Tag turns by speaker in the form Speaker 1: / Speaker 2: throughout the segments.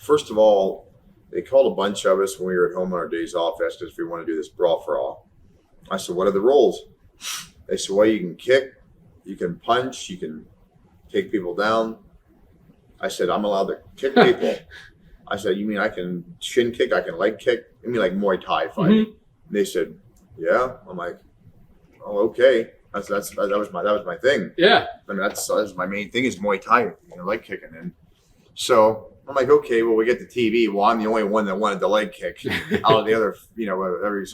Speaker 1: first of all, they called a bunch of us when we were at home on our days off, asked us if we want to do this brawl for all. I said, what are the rules? They said, well, you can kick, you can punch, you can take people down. I said, I'm allowed to kick people. I said, you mean I can shin kick, I can leg kick? I mean, like Muay Thai fighting. Mm-hmm. They said, yeah. I'm like, oh, okay. That was my thing. Yeah. I mean, that's my main thing is Muay Thai, leg kicking. And so I'm like, okay, well, we get the TV. Well, I'm the only one that wanted the leg kick out of the other,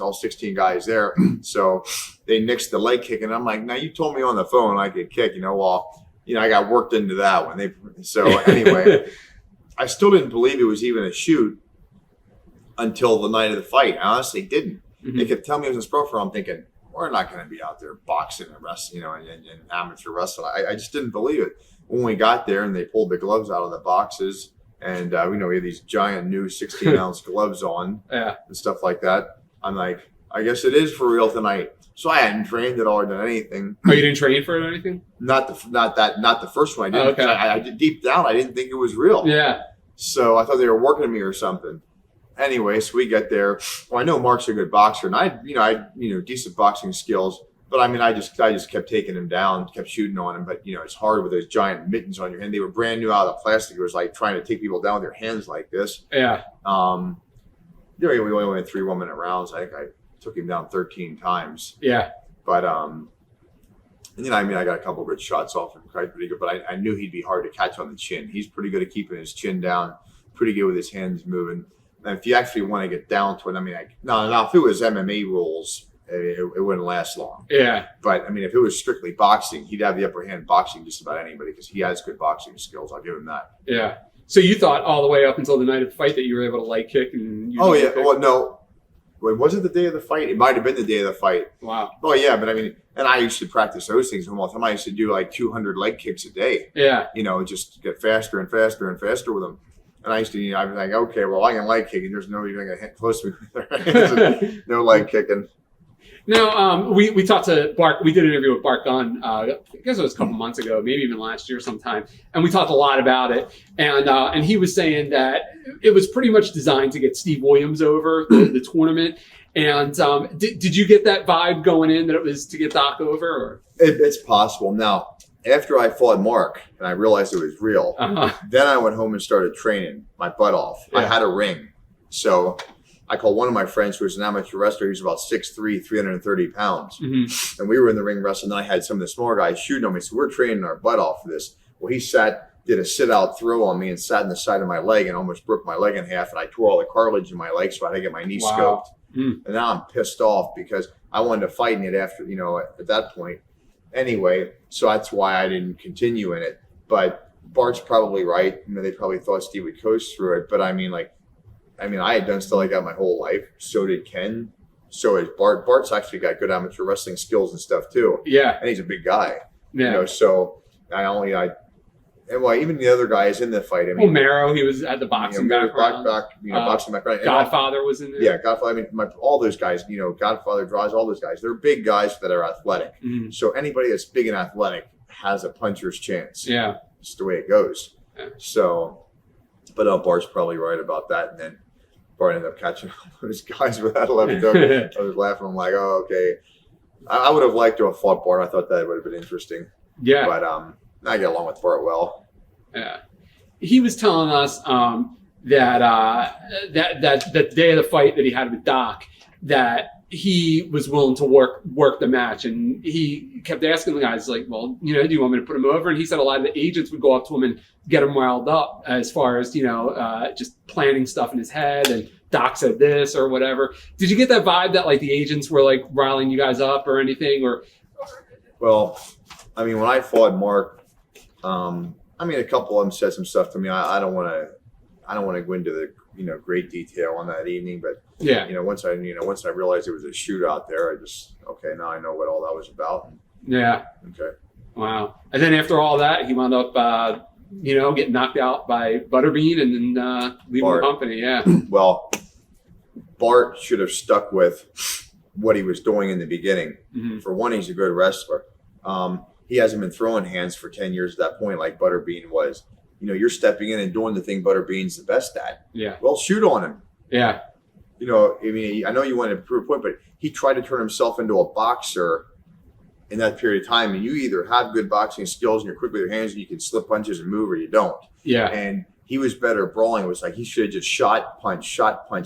Speaker 1: all 16 guys there. So they nixed the leg kick. And I'm like, now you told me on the phone I could kick, I got worked into that one. So anyway, I still didn't believe it was even a shoot until the night of the fight. I honestly didn't. Mm-hmm. They kept telling me it was a pro fight. I'm thinking, we're not going to be out there boxing and wrestling, and amateur wrestling. I just didn't believe it. When we got there and they pulled the gloves out of the boxes, and we had these giant new 16-ounce gloves on, and stuff like that. I'm like, I guess it is for real tonight. So I hadn't trained at all or done anything.
Speaker 2: Oh, you didn't train for it or anything?
Speaker 1: Not the first one. I didn't. Oh, okay. I deep down, I didn't think it was real. Yeah. So I thought they were working me or something. Anyway, so we get there. Well, I know Mark's a good boxer, and I decent boxing skills. But I mean, I just kept taking him down, kept shooting on him. But it's hard with those giant mittens on your hand. They were brand new out of the plastic. It was like trying to take people down with their hands like this. Yeah. We only went 3 1-minute rounds. I think I took him down 13 times. Yeah. But I got a couple of good shots off him, quite pretty good. But I knew he'd be hard to catch on the chin. He's pretty good at keeping his chin down. Pretty good with his hands moving. And if you actually want to get down to it, if it was MMA rules, it wouldn't last long. Yeah. But if it was strictly boxing, he'd have the upper hand boxing just about anybody because he has good boxing skills. I'll give him that. Yeah. So you thought all the way up until the night of the fight that you were able to leg kick and? Oh yeah. Well, no. Wait, was it the day of the fight? It might have been the day of the fight. Wow. Oh yeah, but and I used to practice those things all the time. I used to do like 200 leg kicks a day. Yeah. Just get faster and faster and faster with them. And I used to, I was like, okay, well, I can leg kick, and there's nobody going to get close to me with their hands. No leg kicking. Now, we talked to Bart. We did an interview with Bart Gunn. I guess it was a couple months ago, maybe even last year sometime. And we talked a lot about it. And he was saying that it was pretty much designed to get Steve Williams over the tournament. And did you get that vibe going in that it was to get Doc over? Or? It's possible. Now, after I fought Mark and I realized it was real, then I went home and started training my butt off. Yeah. I had a ring. So I called one of my friends who was an amateur wrestler. He was about 6'3", 330 pounds. Mm-hmm. And we were in the ring wrestling. And I had some of the smaller guys shooting on me. So we're training our butt off for this. Well, he did a sit-out throw on me and sat in the side of my leg and almost broke my leg in half. And I tore all the cartilage in my leg, so I had to get my knee scoped. Mm. And now I'm pissed off because I wanted to fight in it after, at that point. Anyway, so that's why I didn't continue in it. But Bart's probably right. They probably thought Steve would coast through it. But I had done stuff like that my whole life. So did Ken. So is Bart. Bart's actually got good amateur wrestling skills and stuff too. Yeah. And he's a big guy. Yeah. So even the other guys in the fight.
Speaker 2: Mero, he was at the boxing background.
Speaker 1: Boxing background.
Speaker 2: Godfather was in there.
Speaker 1: Yeah, Godfather. All those guys, Godfather, Droz, all those guys, they're big guys that are athletic. Mm-hmm. So anybody that's big and athletic has a puncher's chance. Yeah. It's the way it goes. Yeah. So, but Bart's probably right about that. And then Bart ended up catching all those guys without a left hook. I was laughing. I'm like, oh, okay. I would have liked to have fought Bart. I thought that would have been interesting. Yeah. But I get along with Bart well. Yeah, he was telling us that the day of the fight that he had with Doc, that he was willing to work the match, and he kept asking the guys like, "Well, do you want me to put him over?" And he said a lot of the agents would go up to him and get him riled up as far as just planning stuff in his head. And Doc said this or whatever. Did you get that vibe that like the agents were like riling you guys up or anything? Or well, when I fought Mark. A couple of them said some stuff to me. I don't want to go into the great detail on that evening, but yeah, once I realized it was a shootout there, now I know what all that was about. Yeah. Okay. Wow. And then after all that, he wound up getting knocked out by Butterbean and then leaving the company. Yeah. Well, Bart should have stuck with what he was doing in the beginning. Mm-hmm. For one, he's a good wrestler. He hasn't been throwing hands for 10 years at that point like Butterbean was. you're stepping in and doing the thing Butterbean's the best at.
Speaker 2: Yeah.
Speaker 1: Well, shoot on him.
Speaker 2: Yeah.
Speaker 1: I mean, I know you wanted to prove a point, but he tried to turn himself into a boxer in that period of time. And you either have good boxing skills and you're quick with your hands and you can slip punches and move, or you don't.
Speaker 3: Yeah.
Speaker 1: And he was better at brawling. It was like he should have just shot, punch.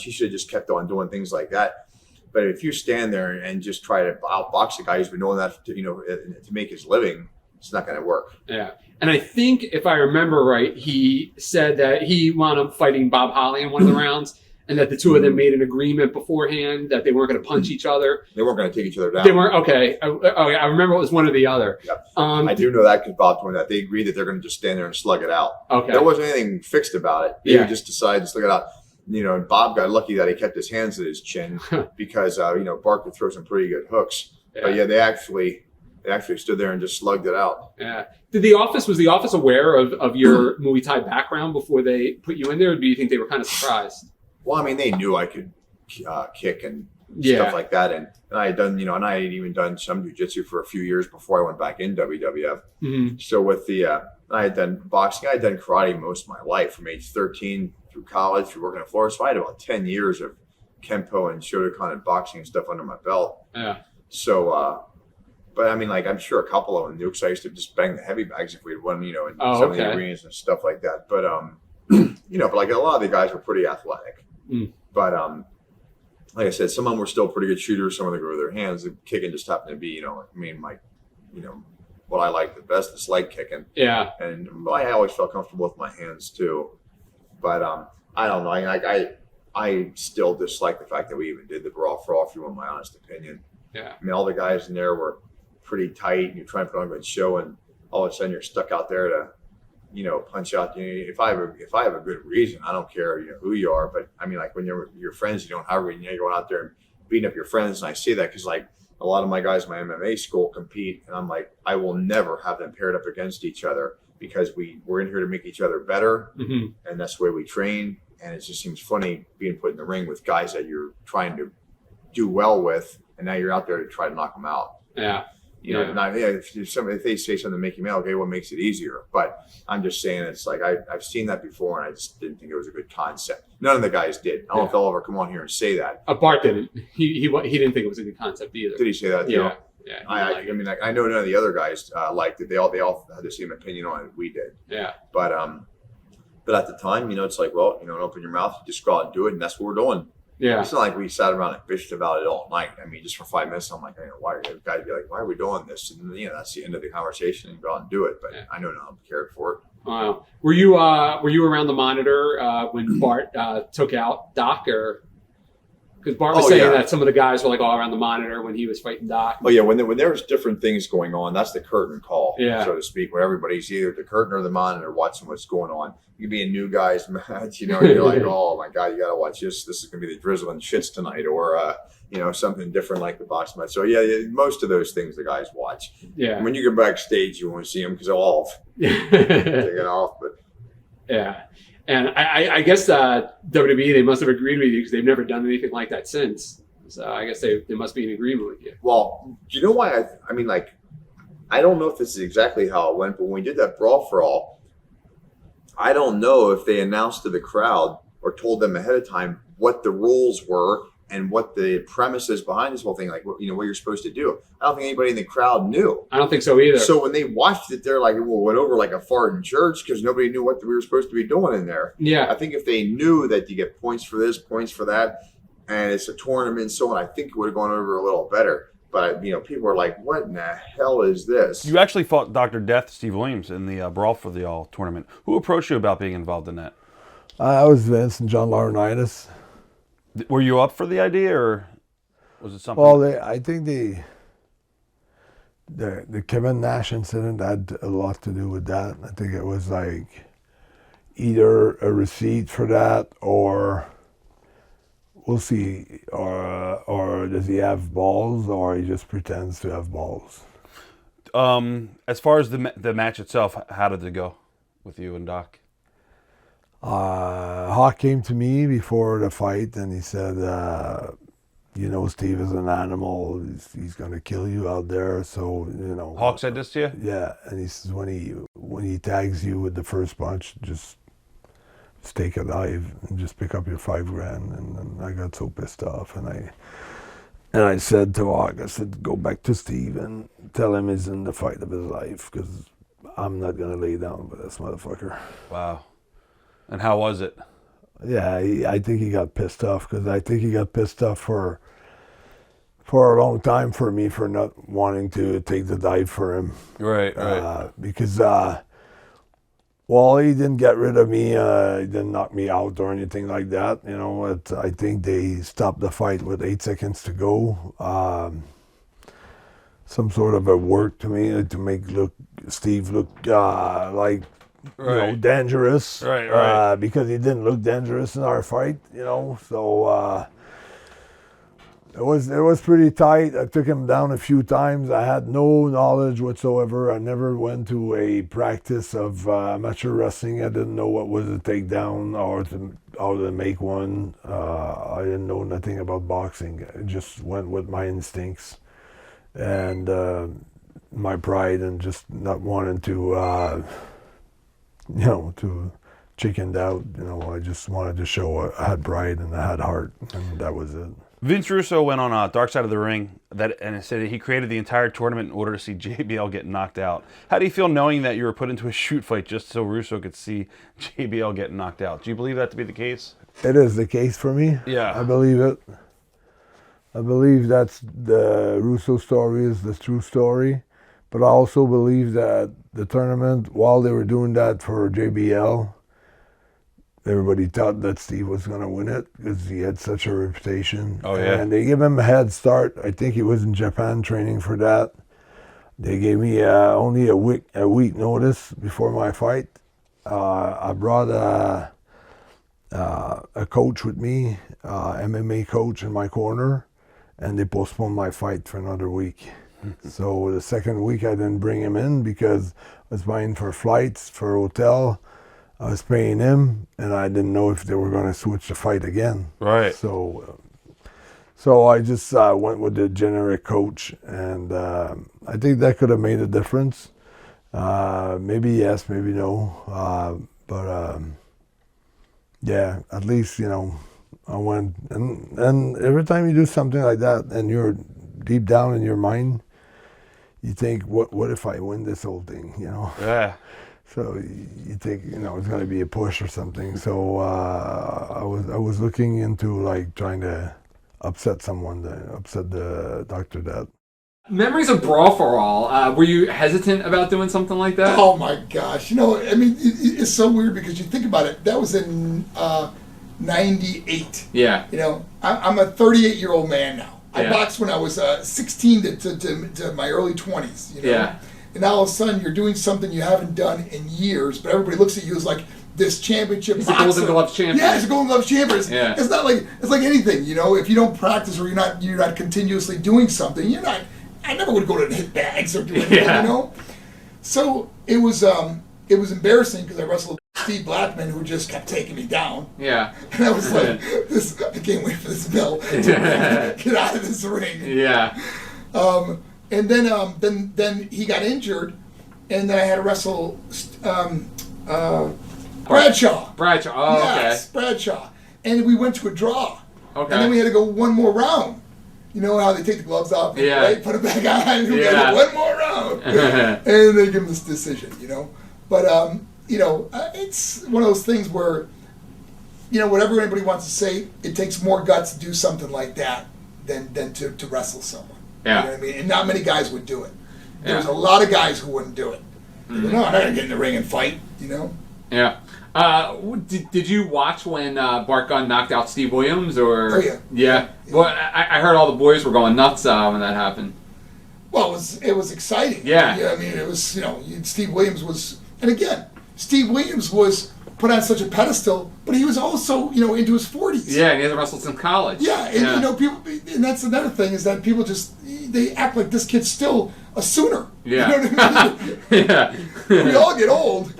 Speaker 1: He should have just kept on doing things like that. But if you stand there and just try to outbox a guy who's been doing that, to make his living, it's not going to work.
Speaker 3: Yeah. And I think, if I remember right, he said that he wound up fighting Bob Holly in one of the rounds, and that the two of them made an agreement beforehand that they weren't going to punch each other.
Speaker 1: They weren't going to take each other down.
Speaker 3: They weren't. Okay. I remember it was one or the other.
Speaker 1: Yep. I do know that because Bob told me that. They agreed that they're going to just stand there and slug it out.
Speaker 3: Okay.
Speaker 1: There wasn't anything fixed about it. They just decided to slug it out. And Bob got lucky that he kept his hands at his chin because, Bart could throw some pretty good hooks. Yeah. But they actually stood there and just slugged it out.
Speaker 3: Yeah. Was the office aware of your Muay Thai background before they put you in there, or do you think they were kind of surprised?
Speaker 1: Well, I mean, they knew I could kick and stuff like that. And I had done, and I had even done some jiu-jitsu for a few years before I went back in WWF.
Speaker 3: Mm-hmm.
Speaker 1: So with I had done boxing. I had done karate most of my life from age 13 through college, through working in Florida. So I had about 10 years of Kempo and Shotokan and boxing and stuff under my belt.
Speaker 3: Yeah.
Speaker 1: So, but I mean, like, I'm sure a couple of them knew because I used to just bang the heavy bags if we had won, in some of the arenas and stuff like that. But, but like a lot of the guys were pretty athletic. Mm. But, like I said, some of them were still pretty good shooters. Some of them were with their hands. The kicking just happened to be, what I like the best is leg kicking.
Speaker 3: Yeah.
Speaker 1: And I always felt comfortable with my hands too. But I don't know. I still dislike the fact that we even did the brawl for all, if you want my honest opinion.
Speaker 3: Yeah.
Speaker 1: I mean, all the guys in there were pretty tight, and you're trying to put on a good show, and all of a sudden you're stuck out there to, punch out. If I have a good reason, I don't care, who you are. But I mean, like when you're your friends, you don't have a reason. You're going out there and beating up your friends, and I see that because like a lot of my guys in my MMA school compete, and I'm like, I will never have them paired up against each other because we're in here to make each other better, and that's the way we train. And it just seems funny being put in the ring with guys that you're trying to do well with, and now you're out there to try to knock them out.
Speaker 3: Yeah.
Speaker 1: If they say something to make you mad, okay, what makes it easier? But I'm just saying, it's like I've seen that before, and I just didn't think it was a good concept. None of the guys did. I don't know if they'll ever come on here and say that.
Speaker 3: Bart didn't. He didn't think it was a good concept either.
Speaker 1: Did he say that?
Speaker 3: Yeah.
Speaker 1: Yeah. I know none of the other guys liked it. They all had the same opinion on it we did.
Speaker 3: Yeah.
Speaker 1: But at the time, it's like, well, open your mouth, just go out and do it, and that's what we're doing.
Speaker 3: Yeah.
Speaker 1: It's not like we sat around and bitched about it all night. I mean, just for 5 minutes, I'm like, why are you guys be like, why are we doing this? And that's the end of the conversation, and go out and do it. But I know none of them cared for it.
Speaker 3: Wow. Were you around the monitor when Bart took out Doc, or? Because Bart was saying that some of the guys were like all around the monitor when he was fighting Doc.
Speaker 1: Oh yeah, when there's different things going on, that's the curtain call, so to speak, where everybody's either the curtain or the monitor watching what's going on. You could be a new guys match, and you're like, oh my God, you got to watch this. This is going to be the drizzling shits tonight, or something different like the box match. So most of those things the guys watch.
Speaker 3: Yeah.
Speaker 1: And when you go backstage, you won't see them because they'll all take it off. But
Speaker 3: yeah. And I guess WWE, they must have agreed with you because they've never done anything like that since. So I guess they must be in agreement with you.
Speaker 1: Well, do you know why? I don't know if this is exactly how it went, but when we did that Brawl for All, I don't know if they announced to the crowd or told them ahead of time what the rules were and what the premise is behind this whole thing, like what you're supposed to do. I don't think anybody in the crowd knew.
Speaker 3: I don't think so either.
Speaker 1: So when they watched it, they're like, well, went over like a fart in church because nobody knew what we were supposed to be doing in there.
Speaker 3: Yeah.
Speaker 1: I think if they knew that you get points for this, points for that, and it's a tournament and so on, I think it would have gone over a little better. But, people are like, what in the hell is this?
Speaker 4: You actually fought Dr. Death, Steve Williams, in the Brawl for the All tournament. Who approached you about being involved in that?
Speaker 5: I was Vince and John Laurinaitis.
Speaker 4: Were you up for the idea, or was it something?
Speaker 5: Well, I think the Kevin Nash incident had a lot to do with that. I think it was like either a receipt for that, or we'll see, or does he have balls, or he just pretends to have balls.
Speaker 4: As far as the match itself, how did it go with you and Doc?
Speaker 5: Hawk came to me before the fight, and he said, Steve is an animal. He's going to kill you out there. So,
Speaker 4: Hawk said this to you?
Speaker 5: Yeah. And he says, when when he tags you with the first punch, just take a dive and just pick up your $5,000. And then I got so pissed off, and I said to Hawk, I said, go back to Steve and tell him he's in the fight of his life, because I'm not gonna lay down with this motherfucker.
Speaker 4: Wow. And how was it?
Speaker 5: Yeah, I think he got pissed off, because I think he got pissed off for a long time for me for not wanting to take the dive for him.
Speaker 4: Right.
Speaker 5: Because well, he didn't get rid of me. He didn't knock me out or anything like that. You know, I think they stopped the fight with 8 seconds to go. Some sort of a work to me to make Steve look like, you know, dangerous.
Speaker 4: Right.
Speaker 5: Because he didn't look dangerous in our fight. You know, so. It was pretty tight. I took him down a few times. I had no knowledge whatsoever. I never went to a practice of amateur wrestling. I didn't know what was a takedown or how to make one. I didn't know nothing about boxing. I just went with my instincts and my pride, and just not wanting to, you know, to chickened out. You know, I just wanted to show I had pride and I had heart, and that was it.
Speaker 4: Vince Russo went on Dark Side of the Ring and said he created the entire tournament in order to see JBL get knocked out. How do you feel knowing that you were put into a shoot fight just so Russo could see JBL get knocked out? Do you believe that to be the case?
Speaker 5: It is the case for me.
Speaker 4: Yeah.
Speaker 5: I believe it. I believe that's the Russo story is the true story. But I also believe that the tournament, while they were doing that for JBL, everybody thought that Steve was going to win it because he had such a reputation.
Speaker 4: Oh, yeah.
Speaker 5: And they gave him a head start. I think he was in Japan training for that. They gave me only a week notice before my fight. I brought a coach with me, MMA coach in my corner, and they postponed my fight for another week. So the second week I didn't bring him in because I was buying for flights, for hotel. I was paying him, and I didn't know if they were going to switch the fight again.
Speaker 4: Right.
Speaker 5: So I just went with the generic coach, and I think that could have made a difference. Maybe yes, maybe no. But yeah, at least, you know, I went. And every time you do something like that, and you're deep down in your mind, you think, what if I win this whole thing, you know?
Speaker 4: Yeah.
Speaker 5: So you think, you know, it's going to be a push or something. So I was looking into like trying to upset the Dr. Death.
Speaker 3: Memories of Brawl for All. Were you hesitant about doing something like that?
Speaker 6: Oh my gosh! You know, I mean, it's so weird because you think about it. That was in '98.
Speaker 3: Yeah.
Speaker 6: You know, I'm a 38-year-old man now. I
Speaker 3: Yeah.
Speaker 6: boxed when I was 16 to my early 20s. You know?
Speaker 3: Yeah.
Speaker 6: And now all of a sudden you're doing something you haven't done in years, but everybody looks at you as like this championship
Speaker 3: He's
Speaker 6: boxer.
Speaker 3: a Golden Gloves champion.
Speaker 6: Yeah, he's a Golden Gloves champion.
Speaker 3: Yeah.
Speaker 6: It's not like it's like anything, you know. If you don't practice or you're not continuously doing something, you're not. I never would go to hit bags or do anything,
Speaker 3: Yeah.
Speaker 6: you know. So it was embarrassing because I wrestled Steve Blackman, who just kept taking me down.
Speaker 3: Yeah.
Speaker 6: And I was like, I can't wait for this bell to get out of this ring.
Speaker 3: Yeah.
Speaker 6: And then he got injured, and then I had to wrestle Bradshaw.
Speaker 3: Bradshaw. Oh,
Speaker 6: yes, Bradshaw. And we went to a draw.
Speaker 3: Okay.
Speaker 6: And then we had to go one more round. You know how they take the gloves off,
Speaker 3: Yeah.
Speaker 6: right? Put it back on, and we
Speaker 3: Yeah.
Speaker 6: had to go one more round. And they give him this decision, you know. But, you know, it's one of those things where, you know, whatever anybody wants to say, it takes more guts to do something like that than to wrestle someone.
Speaker 3: Yeah.
Speaker 6: You know what I mean? And not many guys would do it. There's
Speaker 3: Yeah.
Speaker 6: a lot of guys who wouldn't do it. They go, no, I'm not going to get in the ring and fight, you know?
Speaker 3: Yeah. Did you watch when Bart Gunn knocked out Steve Williams? Or
Speaker 6: Oh, yeah.
Speaker 3: Yeah. Well, I heard all the boys were going nuts when that happened.
Speaker 6: Well, it was exciting.
Speaker 3: Yeah.
Speaker 6: I mean, it was, you know, Steve Williams was, and again, Steve Williams was put on such a pedestal, but he was also, you know, into his 40s.
Speaker 3: Yeah, and he hasn't wrestled since college.
Speaker 6: Yeah, and you know, people, and that's another thing is that people just they act like this kid's still a Sooner.
Speaker 3: Yeah.
Speaker 6: You know what I mean?
Speaker 3: Yeah.
Speaker 6: We all get old.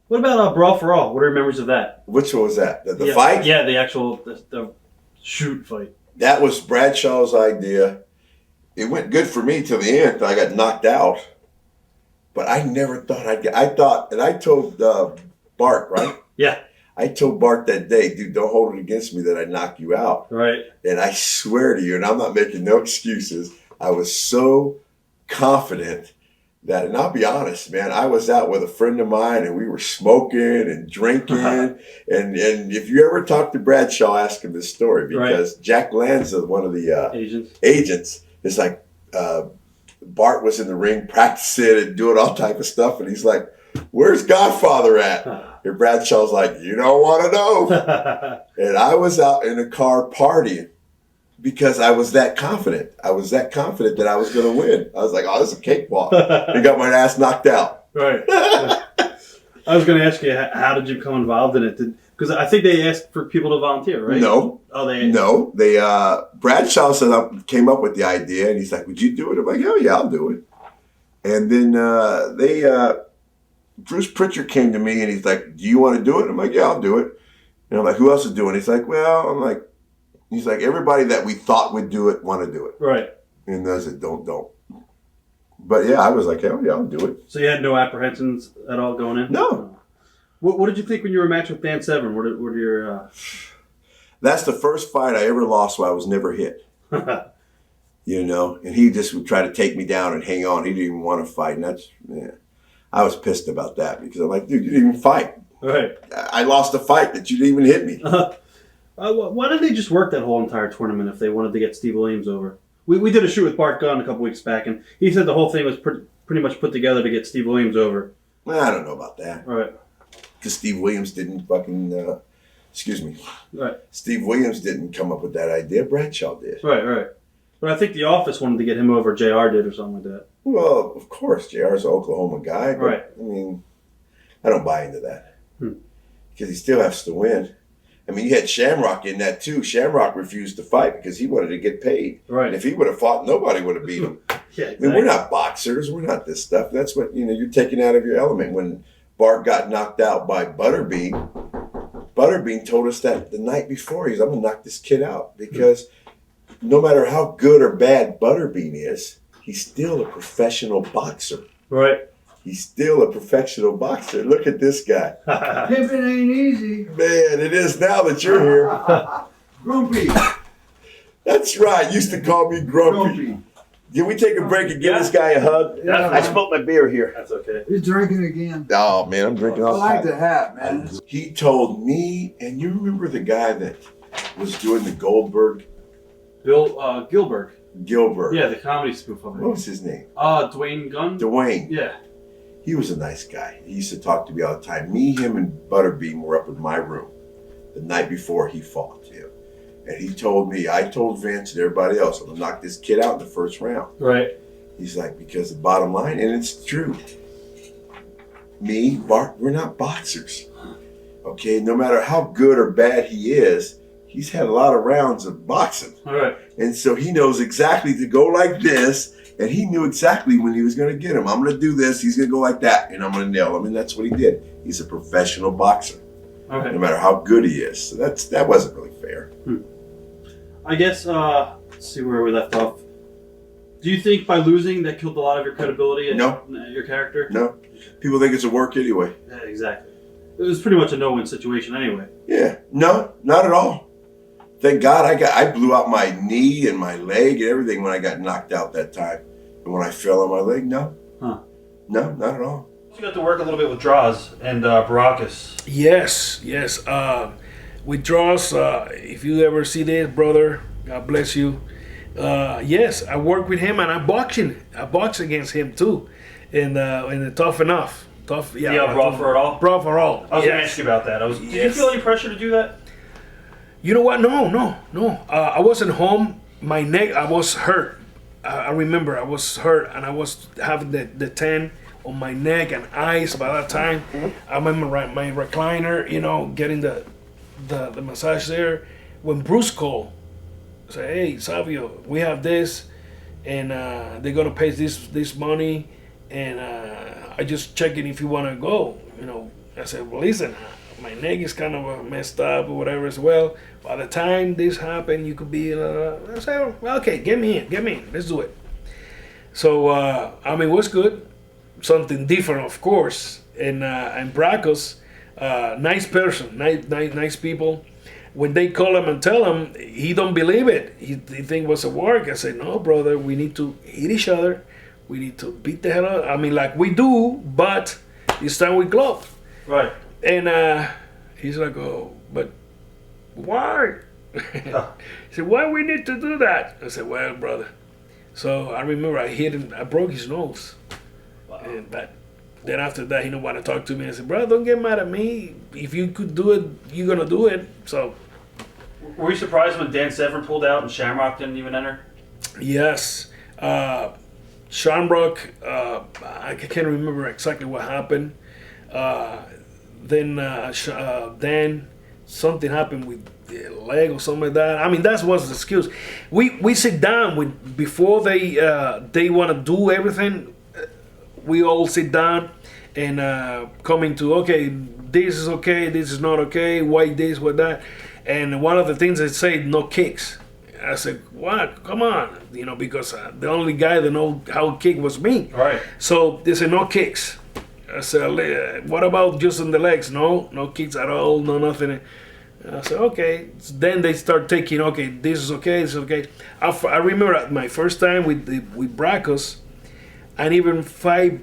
Speaker 7: What about Brawl for All? What are your memories of that?
Speaker 8: Which one was that? The
Speaker 7: Yeah,
Speaker 8: fight?
Speaker 7: Yeah, the actual the shoot fight.
Speaker 8: That was Bradshaw's idea. It went good for me till the end. I got knocked out. But I never thought I'd get. I thought, and I told Bart, right?
Speaker 7: Yeah.
Speaker 8: I told Bart that day, dude, don't hold it against me that I knock you out.
Speaker 7: Right.
Speaker 8: And I swear to you, and I'm not making no excuses, I was so confident that, and I'll be honest, man, I was out with a friend of mine and we were smoking and drinking. and if you ever talk to Bradshaw, ask him this story, because Jack Lanza, one of the agents, is like, Bart was in the ring practicing and doing all type of stuff. And he's like, where's Godfather at? And Bradshaw's like, you don't want to know. And I was out in a car partying because I was that confident. I was that confident that I was going to win. I was like, oh, this is a cakewalk. And got my ass knocked out.
Speaker 7: Right. I was going to ask you, how did you become involved in it? Because I think they asked for people to volunteer, right?
Speaker 8: No.
Speaker 7: Oh, they
Speaker 8: Bradshaw came up with the idea, and he's like, would you do it? I'm like, hell yeah, I'll do it. And then Bruce Prichard came to me and he's like, do you want to do it? I'm like, yeah, I'll do it. And I'm like, who else is doing it? He's like, he's like, everybody that we thought would do it want to do it.
Speaker 7: Right.
Speaker 8: And I said, don't. But yeah, I was like, hell yeah, I'll do it.
Speaker 7: So you had no apprehensions at all going in?
Speaker 8: No.
Speaker 7: What did you think when you were matched with Dan Severn? What are your...
Speaker 8: That's the first fight I ever lost where I was never hit. You know, and he just would try to take me down and hang on. He didn't even want to fight. And I was pissed about that because I'm like, dude, you didn't even fight.
Speaker 7: Right.
Speaker 8: I lost a fight that you didn't even hit me.
Speaker 7: Why didn't they just work that whole entire tournament if they wanted to get Steve Williams over? We did a shoot with Bart Gunn a couple weeks back, and he said the whole thing was pretty much put together to get Steve Williams over.
Speaker 8: Well, I don't know about that.
Speaker 7: Right.
Speaker 8: Because Steve Williams didn't fucking, excuse me.
Speaker 7: Right.
Speaker 8: Steve Williams didn't come up with that idea. Bradshaw did.
Speaker 7: Right. But I think the office wanted to get him over. JR did or something like that.
Speaker 8: Well, of course, JR's an Oklahoma guy. But,
Speaker 7: right.
Speaker 8: I mean, I don't buy into that. Because he still has to win. I mean, you had Shamrock in that too. Shamrock refused to fight because he wanted to get paid.
Speaker 7: Right.
Speaker 8: And if he would have fought, nobody would have beat him.
Speaker 7: Yeah, exactly.
Speaker 8: I mean, we're not boxers. We're not this stuff. That's what, you're taking out of your element. When Bart got knocked out by Butterbean told us that the night before. I'm going to knock this kid out because no matter how good or bad Butterbean is, he's still a professional boxer.
Speaker 7: Right.
Speaker 8: He's still a professional boxer. Look at this guy.
Speaker 9: Pimping ain't easy.
Speaker 8: Man, it is now that you're here.
Speaker 9: Grumpy.
Speaker 8: That's right. Used to call me Grumpy. Can we take a break and give this guy a hug?
Speaker 9: Yeah.
Speaker 8: I spilled my beer here.
Speaker 7: That's okay.
Speaker 9: He's drinking again.
Speaker 8: Oh, man, I'm drinking all the time.
Speaker 9: I like the hat, man.
Speaker 8: He told me, and you remember the guy that was doing the Goldberg?
Speaker 7: Bill Gilbert.
Speaker 8: Gilbert.
Speaker 7: Yeah, the comedy spoof of it.
Speaker 8: What was his name?
Speaker 7: Dwayne Gunn.
Speaker 8: Dwayne.
Speaker 7: Yeah.
Speaker 8: He was a nice guy. He used to talk to me all the time. Me, him, and Butterbean were up in my room the night before he fought. And he told me, I told Vince and everybody else, I'm going to knock this kid out in the first round.
Speaker 7: Right.
Speaker 8: He's like, because the bottom line, and it's true. Me, Bart, we're not boxers. Okay? No matter how good or bad he is, he's had a lot of rounds of boxing.
Speaker 7: All right.
Speaker 8: And so he knows exactly to go like this, and he knew exactly when he was going to get him. I'm going to do this, he's going to go like that, and I'm going to nail him. And that's what he did. He's a professional boxer.
Speaker 7: All right.
Speaker 8: No matter how good he is. So that wasn't really fair.
Speaker 7: I guess, let's see where we left off. Do you think by losing that killed a lot of your credibility and your character?
Speaker 8: No. People think it's a work anyway.
Speaker 7: Yeah, exactly. It was pretty much a no-win situation anyway.
Speaker 8: Yeah. No, not at all. Thank God I blew out my knee and my leg and everything when I got knocked out that time. And when I fell on my leg, no.
Speaker 7: Huh.
Speaker 8: No, not at all.
Speaker 7: You got to work a little bit with Droz and Baracus.
Speaker 10: Yes. With Droz, if you ever see this, brother, God bless you. Yes, I work with him and I box against him too, in the Tough Enough.
Speaker 7: Brawl for All.
Speaker 10: Brawl for All.
Speaker 7: I was going to ask you about that. Did you feel any pressure to do that?
Speaker 10: You know what? No. I wasn't home. My neck, I was hurt. I remember I was hurt and I was having the 10 on my neck and eyes by that time. I remember my recliner, getting the massage there. When Bruce called, say, hey, Savio, we have this, and they're gonna pay this money, and I just checking if you wanna go. I said, well, listen, my neck is kind of messed up or whatever as well. By the time this happened, you could be. I said, well, okay, get me in, let's do it. So it was good. something different, of course. And Bracos, nice person, nice people. When they call him and tell him, he don't believe it. He think it was a work. I said, no, brother, we need to hit each other. We need to beat the hell out. I mean, like we do, but this time with gloves.
Speaker 7: Right.
Speaker 10: And he's like, oh, but why? He said, why we need to do that? I said, well, brother. So I remember I hit him. I broke his nose. Wow. But then after that, he didn't want to talk to me. I said, brother, don't get mad at me. If you could do it, you're going to do it. So.
Speaker 7: Were you surprised when Dan Severn pulled out and Shamrock didn't even enter?
Speaker 10: Yes. Shamrock, I can't remember exactly what happened. Then Dan, something happened with the leg or something like that. I mean, that was the excuse. We sit down before they want to do everything. We all sit down and coming to, okay, this is okay, this is not okay, why this, why that. And one of the things they say, no kicks. I said, what? Come on. Because the only guy that know how to kick was me.
Speaker 7: Right.
Speaker 10: So they said, no kicks. I said, what about just on the legs? No kicks at all, no nothing. I said, okay. Then they start taking, okay, this is okay, this is okay. I remember my first time with Bracos, and even fight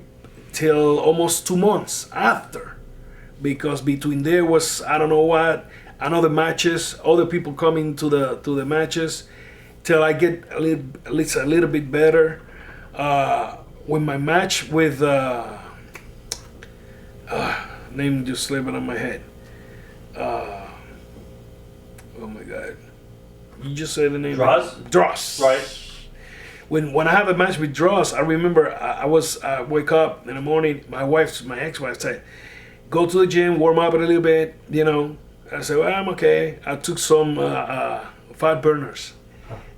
Speaker 10: till almost 2 months after. Because between there was, I don't know what, another matches, other people coming to the matches, till I get at least a little bit better. When my match with name just slipping on my head. Oh my God! You just said the name.
Speaker 7: Droz.
Speaker 10: Right. When I have a match with Droz, I remember I wake up in the morning. My ex-wife said, "Go to the gym, warm up a little bit." I said, well, I'm okay. I took some fat burners.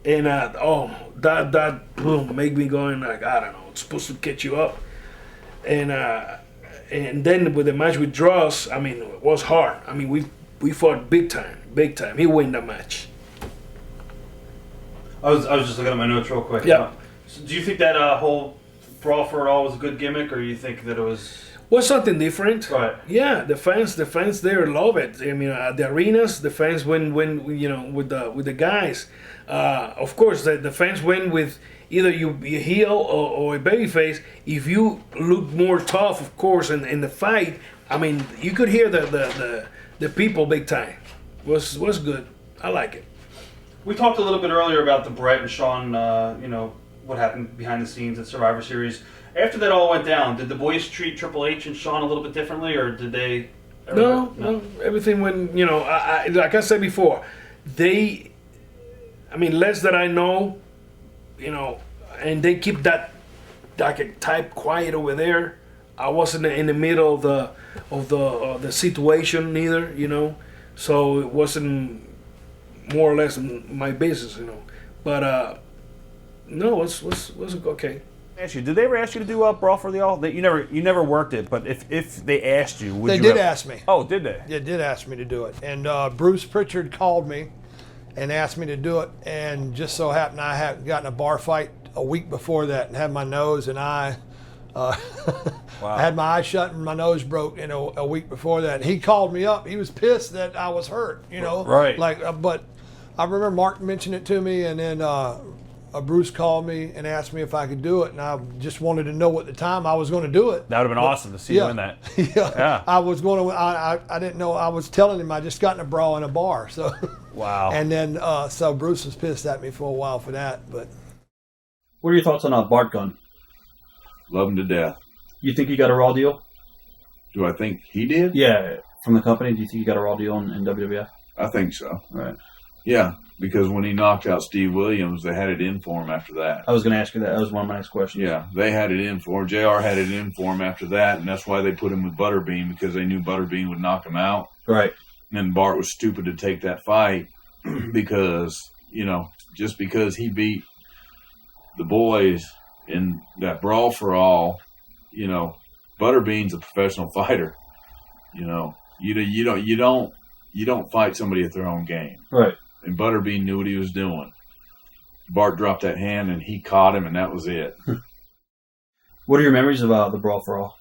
Speaker 10: And that boom, made me going like, I don't know, it's supposed to catch you up. And then with the match with Droz, I mean, it was hard. I mean, we fought big time. He won the match.
Speaker 7: I was just looking at my notes real quick.
Speaker 10: Yeah.
Speaker 7: So do you think that whole Brawl for It All was a good gimmick, or you think that it was...
Speaker 10: Was something different,
Speaker 7: right?
Speaker 10: Yeah, the fans there love it. I mean, at the arenas, the fans win with the guys. Of course, the fans win with either you heel or a babyface. If you look more tough, of course, in the fight, I mean, you could hear the people big time. Was good. I like it.
Speaker 7: We talked a little bit earlier about the Brett and Sean. What happened behind the scenes at Survivor Series. After that all went down, did the boys treat Triple H and Sean a little bit differently, or did they?
Speaker 10: No. Everything went, like I said before, less that I know, and they keep that like a type quiet over there. I wasn't in the middle of the situation either, so it wasn't more or less my business, But no, it was okay.
Speaker 4: Did they ever ask you to do Brawl for the All? You never worked it, but if they asked you, would
Speaker 11: they
Speaker 4: you?
Speaker 11: They did ask me.
Speaker 4: Oh, did they?
Speaker 11: They did ask me to do it, and Bruce Prichard called me and asked me to do it, and just so happened I had gotten a bar fight a week before that and had my nose and eye. Wow. I had my eye shut and my nose broke, a week before that. And he called me up. He was pissed that I was hurt,
Speaker 4: Right.
Speaker 11: But I remember Mark mentioned it to me, and then. Bruce called me and asked me if I could do it, and I just wanted to know at the time I was going to do it.
Speaker 4: That would have been awesome to see you in that.
Speaker 11: Yeah. I was going to. I didn't know. I was telling him I just got in a brawl in a bar. So.
Speaker 4: Wow.
Speaker 11: And then so Bruce was pissed at me for a while for that. But.
Speaker 7: What are your thoughts on Bart Gunn?
Speaker 12: Love him to death.
Speaker 7: You think he got a raw deal?
Speaker 12: Do I think he did?
Speaker 7: Yeah, from the company. Do you think he got a raw deal in WWF?
Speaker 12: I think so.
Speaker 7: Right.
Speaker 12: Yeah. Because when he knocked out Steve Williams, they had it in for him after that.
Speaker 7: I was going to ask you that. That was one of my next questions.
Speaker 12: Yeah, they had it in for him. JR had it in for him after that, and that's why they put him with Butterbean, because they knew Butterbean would knock him out.
Speaker 7: Right.
Speaker 12: And Bart was stupid to take that fight because, just because he beat the boys in that Brawl for All, Butterbean's a professional fighter. You don't fight somebody at their own game.
Speaker 7: Right.
Speaker 12: And Butterbean knew what he was doing. Bart dropped that hand, and he caught him, and that was it.
Speaker 7: What are your memories about the Brawl for All?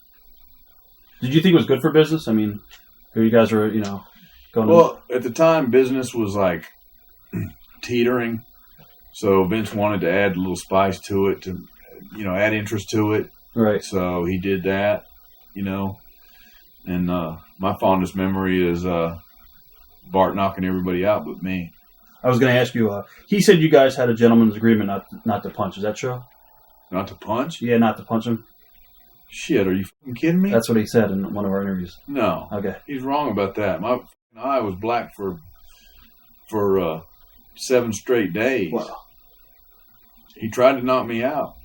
Speaker 7: Did you think it was good for business? I mean, you guys were, going.
Speaker 12: Well, at the time, business was like teetering. So Vince wanted to add a little spice to it, to add interest to it.
Speaker 7: Right.
Speaker 12: So he did that, And my fondest memory is Bart knocking everybody out but me.
Speaker 7: I was going to ask you. He said you guys had a gentleman's agreement not to punch. Is that true?
Speaker 12: Not to punch?
Speaker 7: Yeah, not to punch him.
Speaker 12: Shit, are you fucking kidding me?
Speaker 7: That's what he said in one of our interviews.
Speaker 12: No.
Speaker 7: Okay.
Speaker 12: He's wrong about that. My eye was black for 7 straight days.
Speaker 7: Wow.
Speaker 12: He tried to knock me out.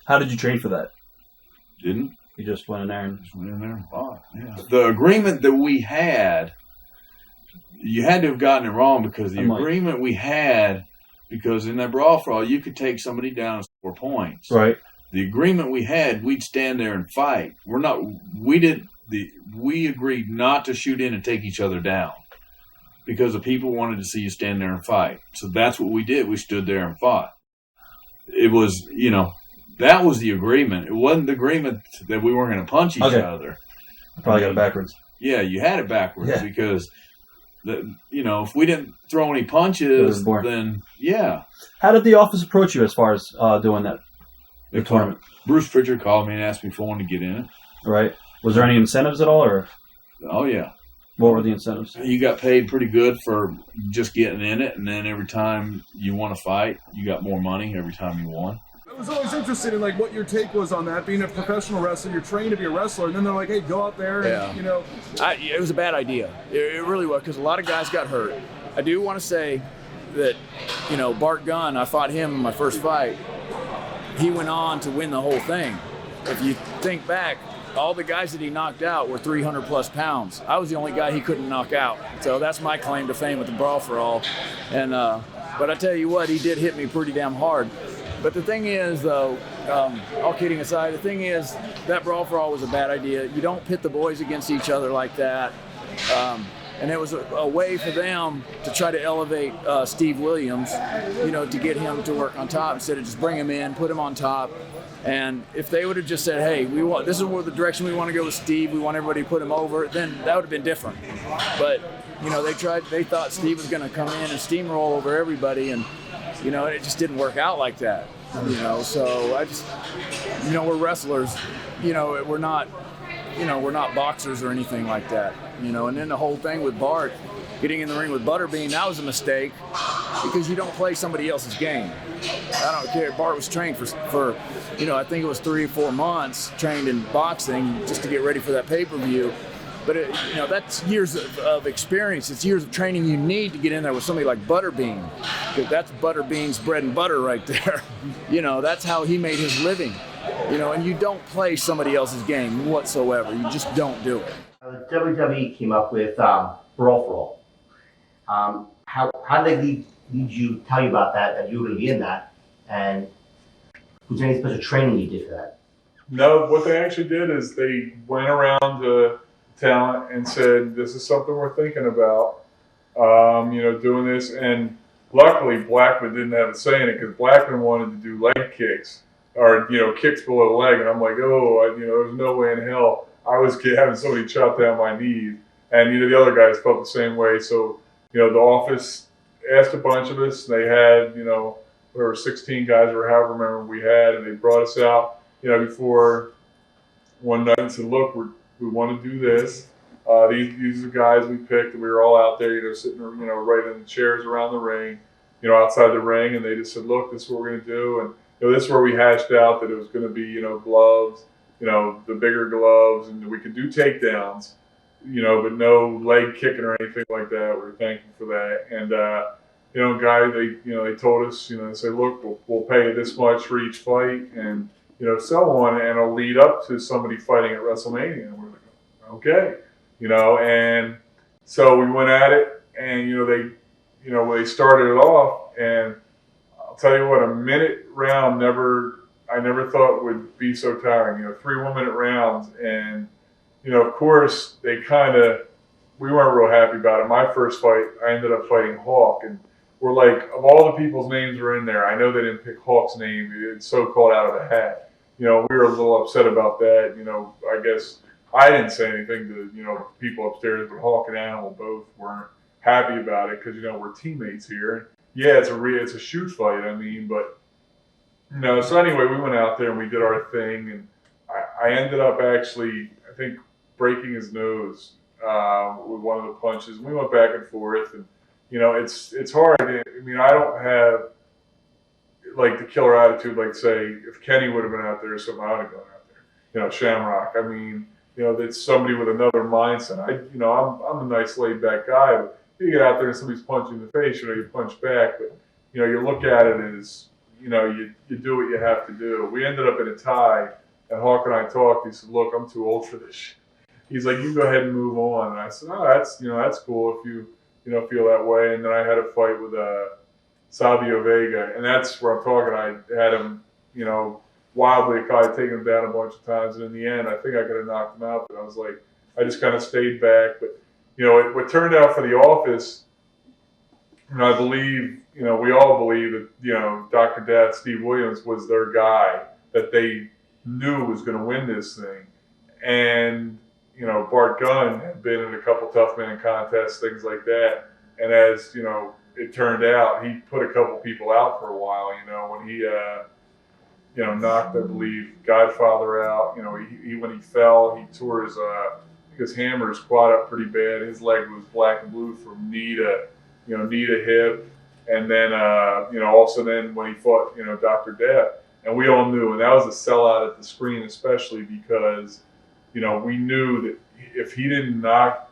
Speaker 7: How did you train for that?
Speaker 12: Didn't.
Speaker 7: You just went in there and
Speaker 12: fought. Yeah. The agreement that we had, you had to have gotten it wrong, because the agreement we had, because in that Brawl for All, you could take somebody down and score points.
Speaker 7: Right.
Speaker 12: The agreement we had, we'd stand there and fight. We agreed not to shoot in and take each other down, because the people wanted to see you stand there and fight. So that's what we did. We stood there and fought. It was, that was the agreement. It wasn't the agreement that we weren't going to punch each other.
Speaker 7: I probably got it backwards.
Speaker 12: Yeah, you had it backwards because, if we didn't throw any punches, then, yeah.
Speaker 7: How did the office approach you as far as doing that? The tournament.
Speaker 12: Bruce Prichard called me and asked me if I wanted to get in it.
Speaker 7: Right. Was there any incentives at all, or?
Speaker 12: Oh, yeah.
Speaker 7: What were the incentives?
Speaker 12: You got paid pretty good for just getting in it, and then every time you won a fight, you got more money every time you won.
Speaker 13: I was always interested in what your take was on that. Being a professional wrestler, you're trained to be a wrestler, and then they're like, "Hey, go out there." And,
Speaker 14: it was a bad idea. It really was, because a lot of guys got hurt. I do want to say that Bart Gunn, I fought him in my first fight. He went on to win the whole thing. If you think back, all the guys that he knocked out were 300 plus pounds. I was the only guy he couldn't knock out. So that's my claim to fame with the Brawl for All. And but I tell you what, he did hit me pretty damn hard. But the thing is, though, all kidding aside, the thing is that Brawl for All was a bad idea. You don't pit the boys against each other like that. And it was a way for them to try to elevate Steve Williams, to get him to work on top instead of just bring him in, put him on top. And if they would have just said, "Hey, this is the direction we want to go with Steve. We want everybody to put him over," then that would have been different. But they thought Steve was going to come in and steamroll over everybody, and it just didn't work out like that. So I just, we're wrestlers. We're not boxers or anything like that. And then the whole thing with Bart getting in the ring with Butterbean, that was a mistake, because you don't play somebody else's game. I don't care. Bart was trained for I think it was 3 or 4 months trained in boxing just to get ready for that pay-per-view. But that's years of experience. It's years of training you need to get in there with somebody like Butterbean, because that's Butterbean's bread and butter right there. That's how he made his living. And you don't play somebody else's game whatsoever. You just don't do it.
Speaker 15: WWE came up with Brawl for All. How did they tell you about that you were going to be in that? And was there any special training you did for that?
Speaker 13: No, what they actually did is they went around to talent and said, "This is something we're thinking about, doing this." And luckily, Blackman didn't have a say in it, because Blackman wanted to do leg kicks, or kicks below the leg, and I'm like, there's no way in hell I was having somebody chop down my knees. And the other guys felt the same way. So the office asked a bunch of us. They had there were 16 guys or however many we had, and they brought us out before one night and said, "Look, we want to do this. These are the guys we picked." And we were all out there, sitting right in the chairs around the ring, outside the ring, and they just said, "Look, this is what we're going to do." And this is where we hashed out that it was going to be gloves, the bigger gloves, and we could do takedowns, but no leg kicking or anything like that. We were thankful for that. And they told us, they said, "Look, we'll pay you this much for each fight," and so on, and it'll lead up to somebody fighting at Wrestlemania. And we're like, okay, and so we went at it, and they started it off, and I'll tell you what, a minute round I never thought would be so tiring. 3 1-minute rounds, and of course we weren't real happy about it. My first fight, I ended up fighting Hawk, and we're like, of all the people's names were in there, I know they didn't pick Hawk's name. It's so called out of the hat. we were a little upset about that. I guess I didn't say anything to, people upstairs, but Hawk and Animal both weren't happy about it because, we're teammates here. Yeah, it's a shoot fight, but, so anyway, we went out there and we did our thing, and I ended up actually, I think, breaking his nose with one of the punches. We went back and forth, and, it's hard. I don't have, like, the killer attitude, like, say, if Kenny would have been out there or something, I would have gone out there. Shamrock, that's somebody with another mindset. I'm a nice laid-back guy, but you get out there and somebody's punching you in the face, you punch back, but, you look at it as, you do what you have to do. We ended up in a tie, and Hawk and I talked. He said, look, I'm too old for this shit. He's like, you go ahead and move on. And I said, oh, that's cool if you, feel that way. And then I had a fight with Savio Vega, and that's where I'm talking. I had him, wildly caught, taken him down a bunch of times, and in the end, I think I could have knocked him out, but I was like, I just kind of stayed back. But, what turned out for the Office, I believe, we all believe that, Dr. Death, Steve Williams, was their guy that they knew was going to win this thing. And, Bart Gunn had been in a couple tough man contests, things like that. And as, it turned out, he put a couple people out for a while, when he, knocked, I believe, Godfather out. He when he fell, he tore his hammer, his quad up pretty bad. His leg was black and blue from knee to hip. And then, also then when he fought, Dr. Death, and we all knew, and that was a sellout at the screen, especially because, we knew that if he didn't knock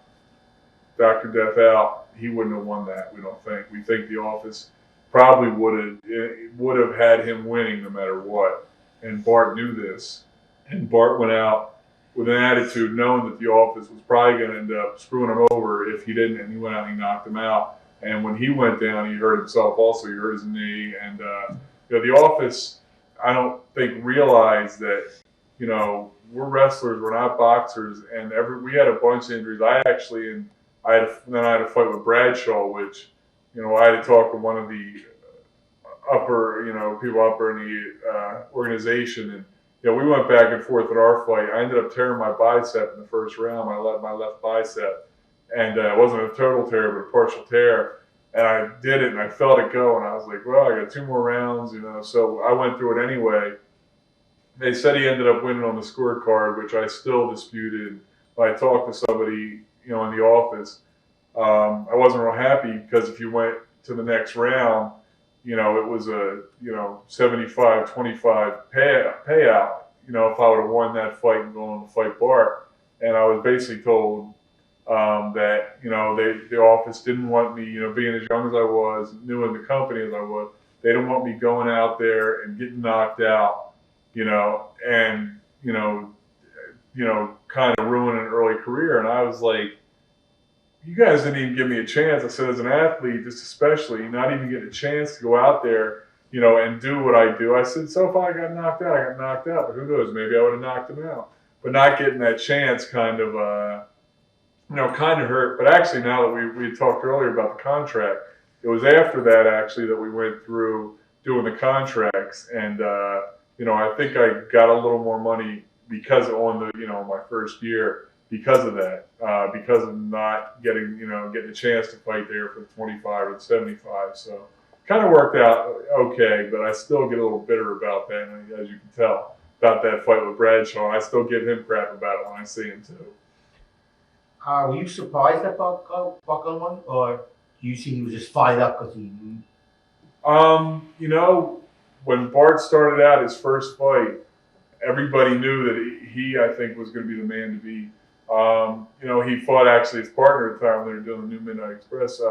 Speaker 13: Dr. Death out, he wouldn't have won that. We don't think. We think the Office probably would have had him winning no matter what. And Bart knew this, and Bart went out with an attitude, knowing that the Office was probably going to end up screwing him over if he didn't, and he went out and he knocked him out. And when he went down, he hurt himself also. He hurt his knee. And, the Office, I don't think, realized that, we're wrestlers, we're not boxers. And we had a bunch of injuries. I had a fight with Bradshaw, which, I had to talk to one of the people upper in the organization. And, we went back and forth in our fight. I ended up tearing my bicep in the first round, my left bicep. And it wasn't a total tear, but a partial tear. And I did it, and I felt it go. And I was like, well, I got 2 more rounds, So I went through it anyway. They said he ended up winning on the scorecard, which I still disputed. But I talked to somebody, in the Office. I wasn't real happy because if you went to the next round, it was a, 75-25 payout, if I would have won that fight and gone on to fight Bart. And I was basically told that, the Office didn't want me, being as young as I was, new in the company as I was, they didn't want me going out there and getting knocked out, and, kind of ruining an early career. And I was like, you guys didn't even give me a chance. I said, as an athlete, just especially, not even getting a chance to go out there, and do what I do. I said, so if I got knocked out, I got knocked out. But who knows? Maybe I would have knocked him out. But not getting that chance kind of hurt. But actually, now that we had talked earlier about the contract, it was after that, actually, that we went through doing the contracts. And, I think I got a little more money because on the, my first year, because of that, because of not getting a chance to fight there for the 25 or the 75. So kind of worked out okay, but I still get a little bitter about that, as you can tell, about that fight with Bradshaw. I still give him crap about it when I see him too.
Speaker 15: Were you surprised that Bart Gunn won, or do you see he was just fired up because he?
Speaker 13: When Bart started out his first fight, everybody knew that he I think, was going to be the man to beat. He fought actually his partner at the time when they were doing the New Midnight Express,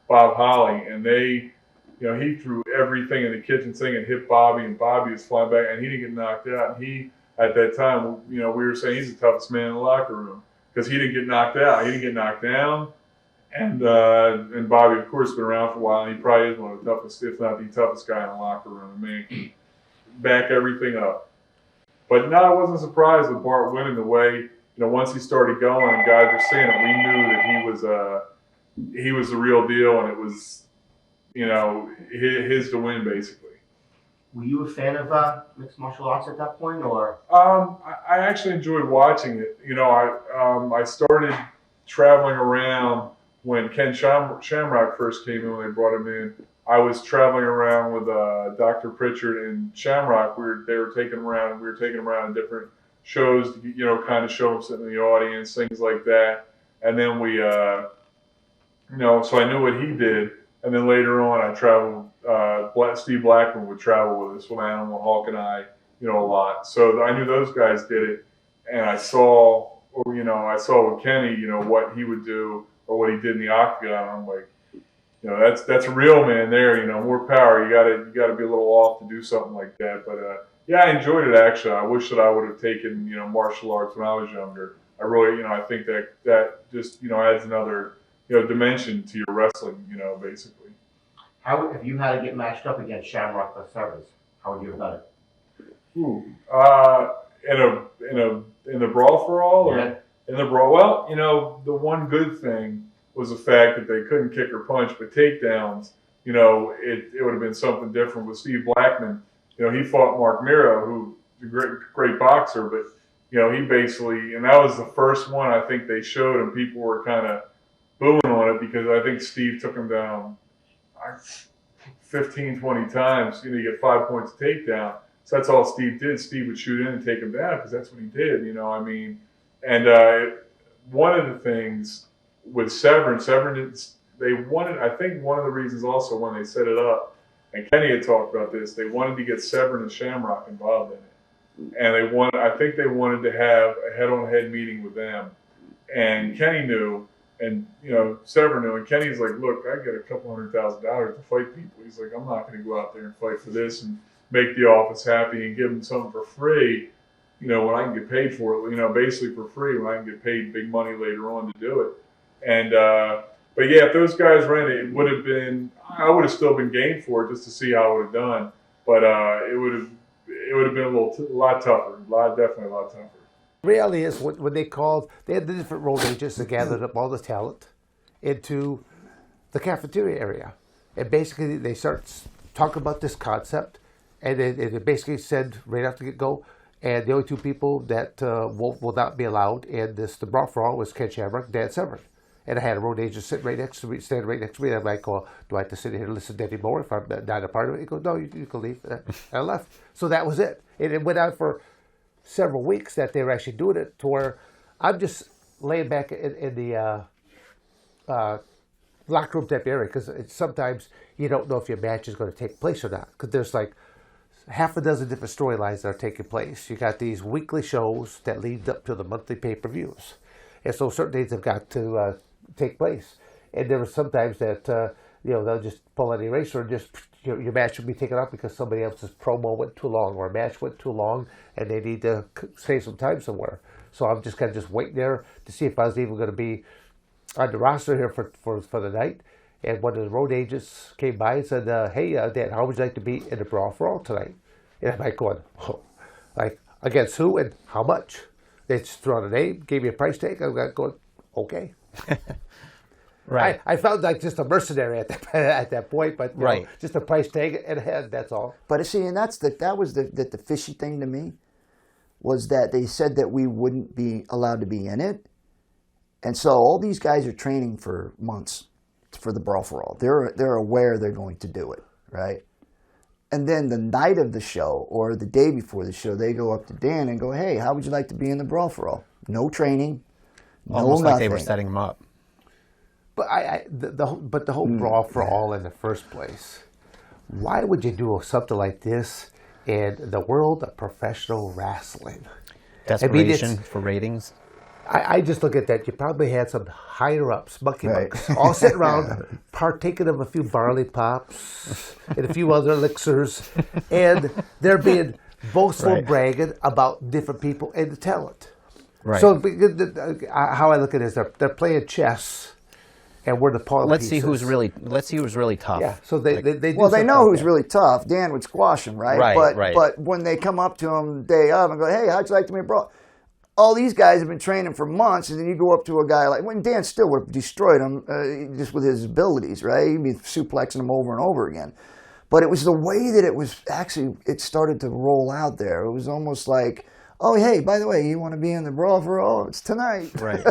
Speaker 13: Bob Holly, and they, he threw everything in the kitchen sink and hit Bobby, and Bobby was flying back, and he didn't get knocked out. And he, at that time, we were saying he's the toughest man in the locker room because he didn't get knocked out. He didn't get knocked down. And Bobby, of course, has been around for a while, and he probably is one of the toughest, if not the toughest guy in the locker room. I mean, back everything up. But no, I wasn't surprised with Bart winning the way, once he started going and guys were seeing it, we knew that he was the real deal, and it was, his to win, basically.
Speaker 15: Were you a fan of mixed martial arts at that point, or?
Speaker 13: I actually enjoyed watching it. You know, I started traveling around when Ken Shamrock first came in, when they brought him in. I was traveling around with Dr. Prichard and Shamrock. We were taking him around in different shows to, you know, kind of show him sitting in the audience, things like that. And then we, you know, so I knew what he did. And then later on, I traveled. Steve Blackman would travel with us, with Animal Hawk and I, you know, a lot. So I knew those guys did it, and I saw with Kenny, you know, what he would do or what he did in the octagon. I'm like, you know, that's a real man there. You know, more power. You gotta be a little off to do something like that. But yeah, I enjoyed it actually. I wish that I would have taken, you know, martial arts when I was younger. I really, you know, I think that just, you know, adds another, you know, dimension to your wrestling, you know, basically.
Speaker 15: How, if you had to get matched up against Shamrock Dan Severn, how would you have done it?
Speaker 13: Ooh, in the brawl for all, or in the brawl? Well, you know, the one good thing was the fact that they couldn't kick or punch, but takedowns. You know, it would have been something different with Steve Blackman. You know, he fought Marc Mero, who's a great boxer, but you know, he basically, and that was the first one I think they showed, and people were kind of booing on it because I think Steve took him down 15, 20 times. You know, you get 5 points takedown. So that's all Steve did. Steve would shoot in and take him down because that's what he did, you know, I mean. And one of the things with Severn, they wanted, I think one of the reasons also when they set it up, and Kenny had talked about this, they wanted to get Severn and Shamrock involved in it. And I think they wanted to have a head-on-head meeting with them. And Kenny knew, and, you know, Severn knew, and Kenny's like, look, I get a couple $100,000 to fight people. He's like, I'm not going to go out there and fight for this and make the office happy and give them something for free, you know, when I can get paid for it, you know, basically for free, when I can get paid big money later on to do it. And, but yeah, if those guys ran it, it would have been, I would have still been game for it just to see how it would have done. But it would have been a lot tougher, definitely a lot tougher.
Speaker 16: Reality is when they had the different road agents that gathered up all the talent into the cafeteria area. And basically they start talking about this concept, and it basically said right after the get-go, and the only two people that will not be allowed in the Brawl for All was Ken Shamrock, Dan Severn. And I had a road agent standing right next to me, and I'm like, well, do I have to sit here and listen to anymore if I'm not a part of it? He goes, no, you can leave. And I left. So that was it. And it went on for several weeks that they were actually doing it, to where I'm just laying back in the locker room type area, because sometimes you don't know if your match is going to take place or not, because there's like half a dozen different storylines that are taking place. You got these weekly shows that lead up to the monthly pay-per-views, and so certain days have got to take place. And there were sometimes that you know, they'll just pull an eraser and just your match will be taken off because somebody else's promo went too long or a match went too long and they need to save some time somewhere. So I'm just kind of just waiting there to see if I was even going to be on the roster here for the night. And one of the road agents came by and said, hey, Dan, how would you like to be in the Brawl for All tonight? And I'm like going, oh, like, against who and how much? They just threw out a name, gave me a price tag. I'm going, okay.
Speaker 17: Right.
Speaker 16: I felt like just a mercenary at that point, but right, just a price tag and a head, that's all.
Speaker 17: But see, and that was the fishy thing to me, was that they said that we wouldn't be allowed to be in it. And so all these guys are training for months for the Brawl for All. They're aware they're going to do it, right? And then the night of the show or the day before the show, they go up to Dan and go, hey, how would you like to be in the Brawl for All? No training,
Speaker 18: almost
Speaker 17: nothing.
Speaker 18: Like they were setting them up.
Speaker 16: But the whole Brawl for All in the first place, why would you do something like this in the world of professional wrestling?
Speaker 18: Desperation for ratings?
Speaker 16: I just look at that. You probably had some higher-ups, monkey monks, all sitting around partaking of a few barley pops and a few other elixirs, and they're being boastful, bragging about different people and the talent.
Speaker 18: Right.
Speaker 16: So how I look at it is they're playing chess, and we're the pawn
Speaker 18: Let's
Speaker 16: pieces.
Speaker 18: see who's really tough.
Speaker 16: Yeah. So they
Speaker 17: know who's really tough. Dan would squash him, right?
Speaker 18: Right.
Speaker 17: But when they come up to him the day of and go, hey, how'd you like to be a Brawl? All these guys have been training for months, and then you go up to a guy like, when Dan still would have destroyed him just with his abilities, right? He'd be suplexing him over and over again. But it was the way that it started to roll out there. It was almost like, oh, hey, by the way, you want to be in the Brawl for All? It's tonight.
Speaker 18: Right,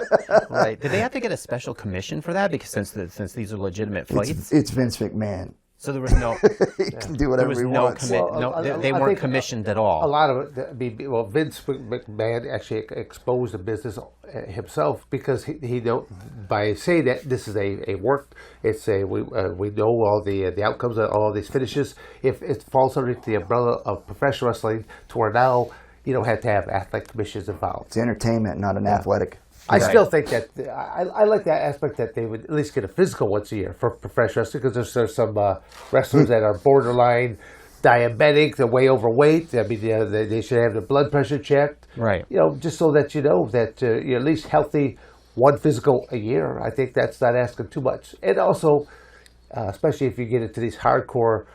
Speaker 18: right. Did they have to get a special commission for that? Because since these are legitimate fights?
Speaker 17: It's Vince McMahon.
Speaker 18: So there was no...
Speaker 17: He can do whatever he wants.
Speaker 18: They weren't commissioned at all.
Speaker 16: A lot of it, Vince McMahon actually exposed the business himself because he by saying that this is a work, it's we know all the outcomes of all these finishes. If it falls underneath the umbrella of professional wrestling, to where now you don't have to have athletic commissions involved.
Speaker 17: It's entertainment, not an athletic.
Speaker 16: I still think that I like that aspect that they would at least get a physical once a year for professional wrestling, because there's some wrestlers that are borderline diabetic, they're way overweight. I mean, they should have their blood pressure checked.
Speaker 18: Right.
Speaker 16: Just so that you know that you're at least healthy, one physical a year. I think that's not asking too much. And also, especially if you get into these hardcore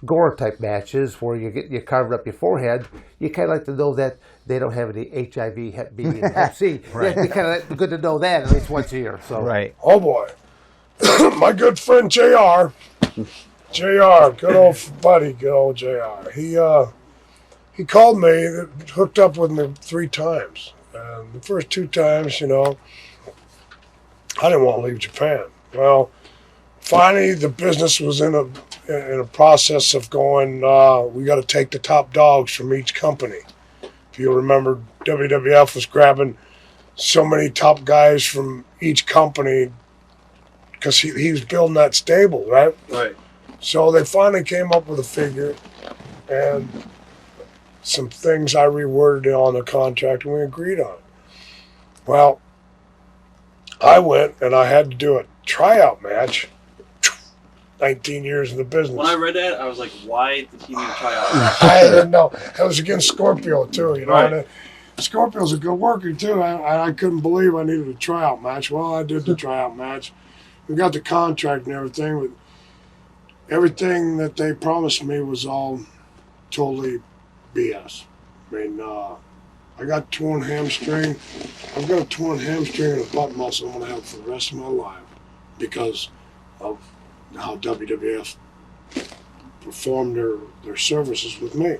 Speaker 16: gore type matches where you carve up your forehead, you kind of like to know that they don't have any HIV, Hep B, and Hep C.
Speaker 18: Right.
Speaker 16: It'd be kind of good to know that at least once a year. So.
Speaker 18: Right.
Speaker 19: Oh boy, my good friend JR, good old buddy, good old JR. He called me, hooked up with me 3 times. And the first 2 times, I didn't want to leave Japan. Well, finally, the business was in a process of going, we got to take the top dogs from each company. If you remember, WWF was grabbing so many top guys from each company because he was building that stable, right?
Speaker 7: Right.
Speaker 19: So they finally came up with a figure and some things I reworded on the contract, and we agreed on it. Well, I went and I had to do a tryout match. 19 years in the business.
Speaker 7: When I read that, I was like, why did he need to try out?
Speaker 19: I didn't know. It was against Scorpio, too.
Speaker 7: Right.
Speaker 19: And Scorpio's a good worker, too. I couldn't believe I needed a tryout match. Well, I did the tryout match. We got the contract and everything. But everything that they promised me was all totally BS. I mean, I got torn hamstring. I've got a torn hamstring and a butt muscle I'm going to have for the rest of my life because of how WWF performed their services with me.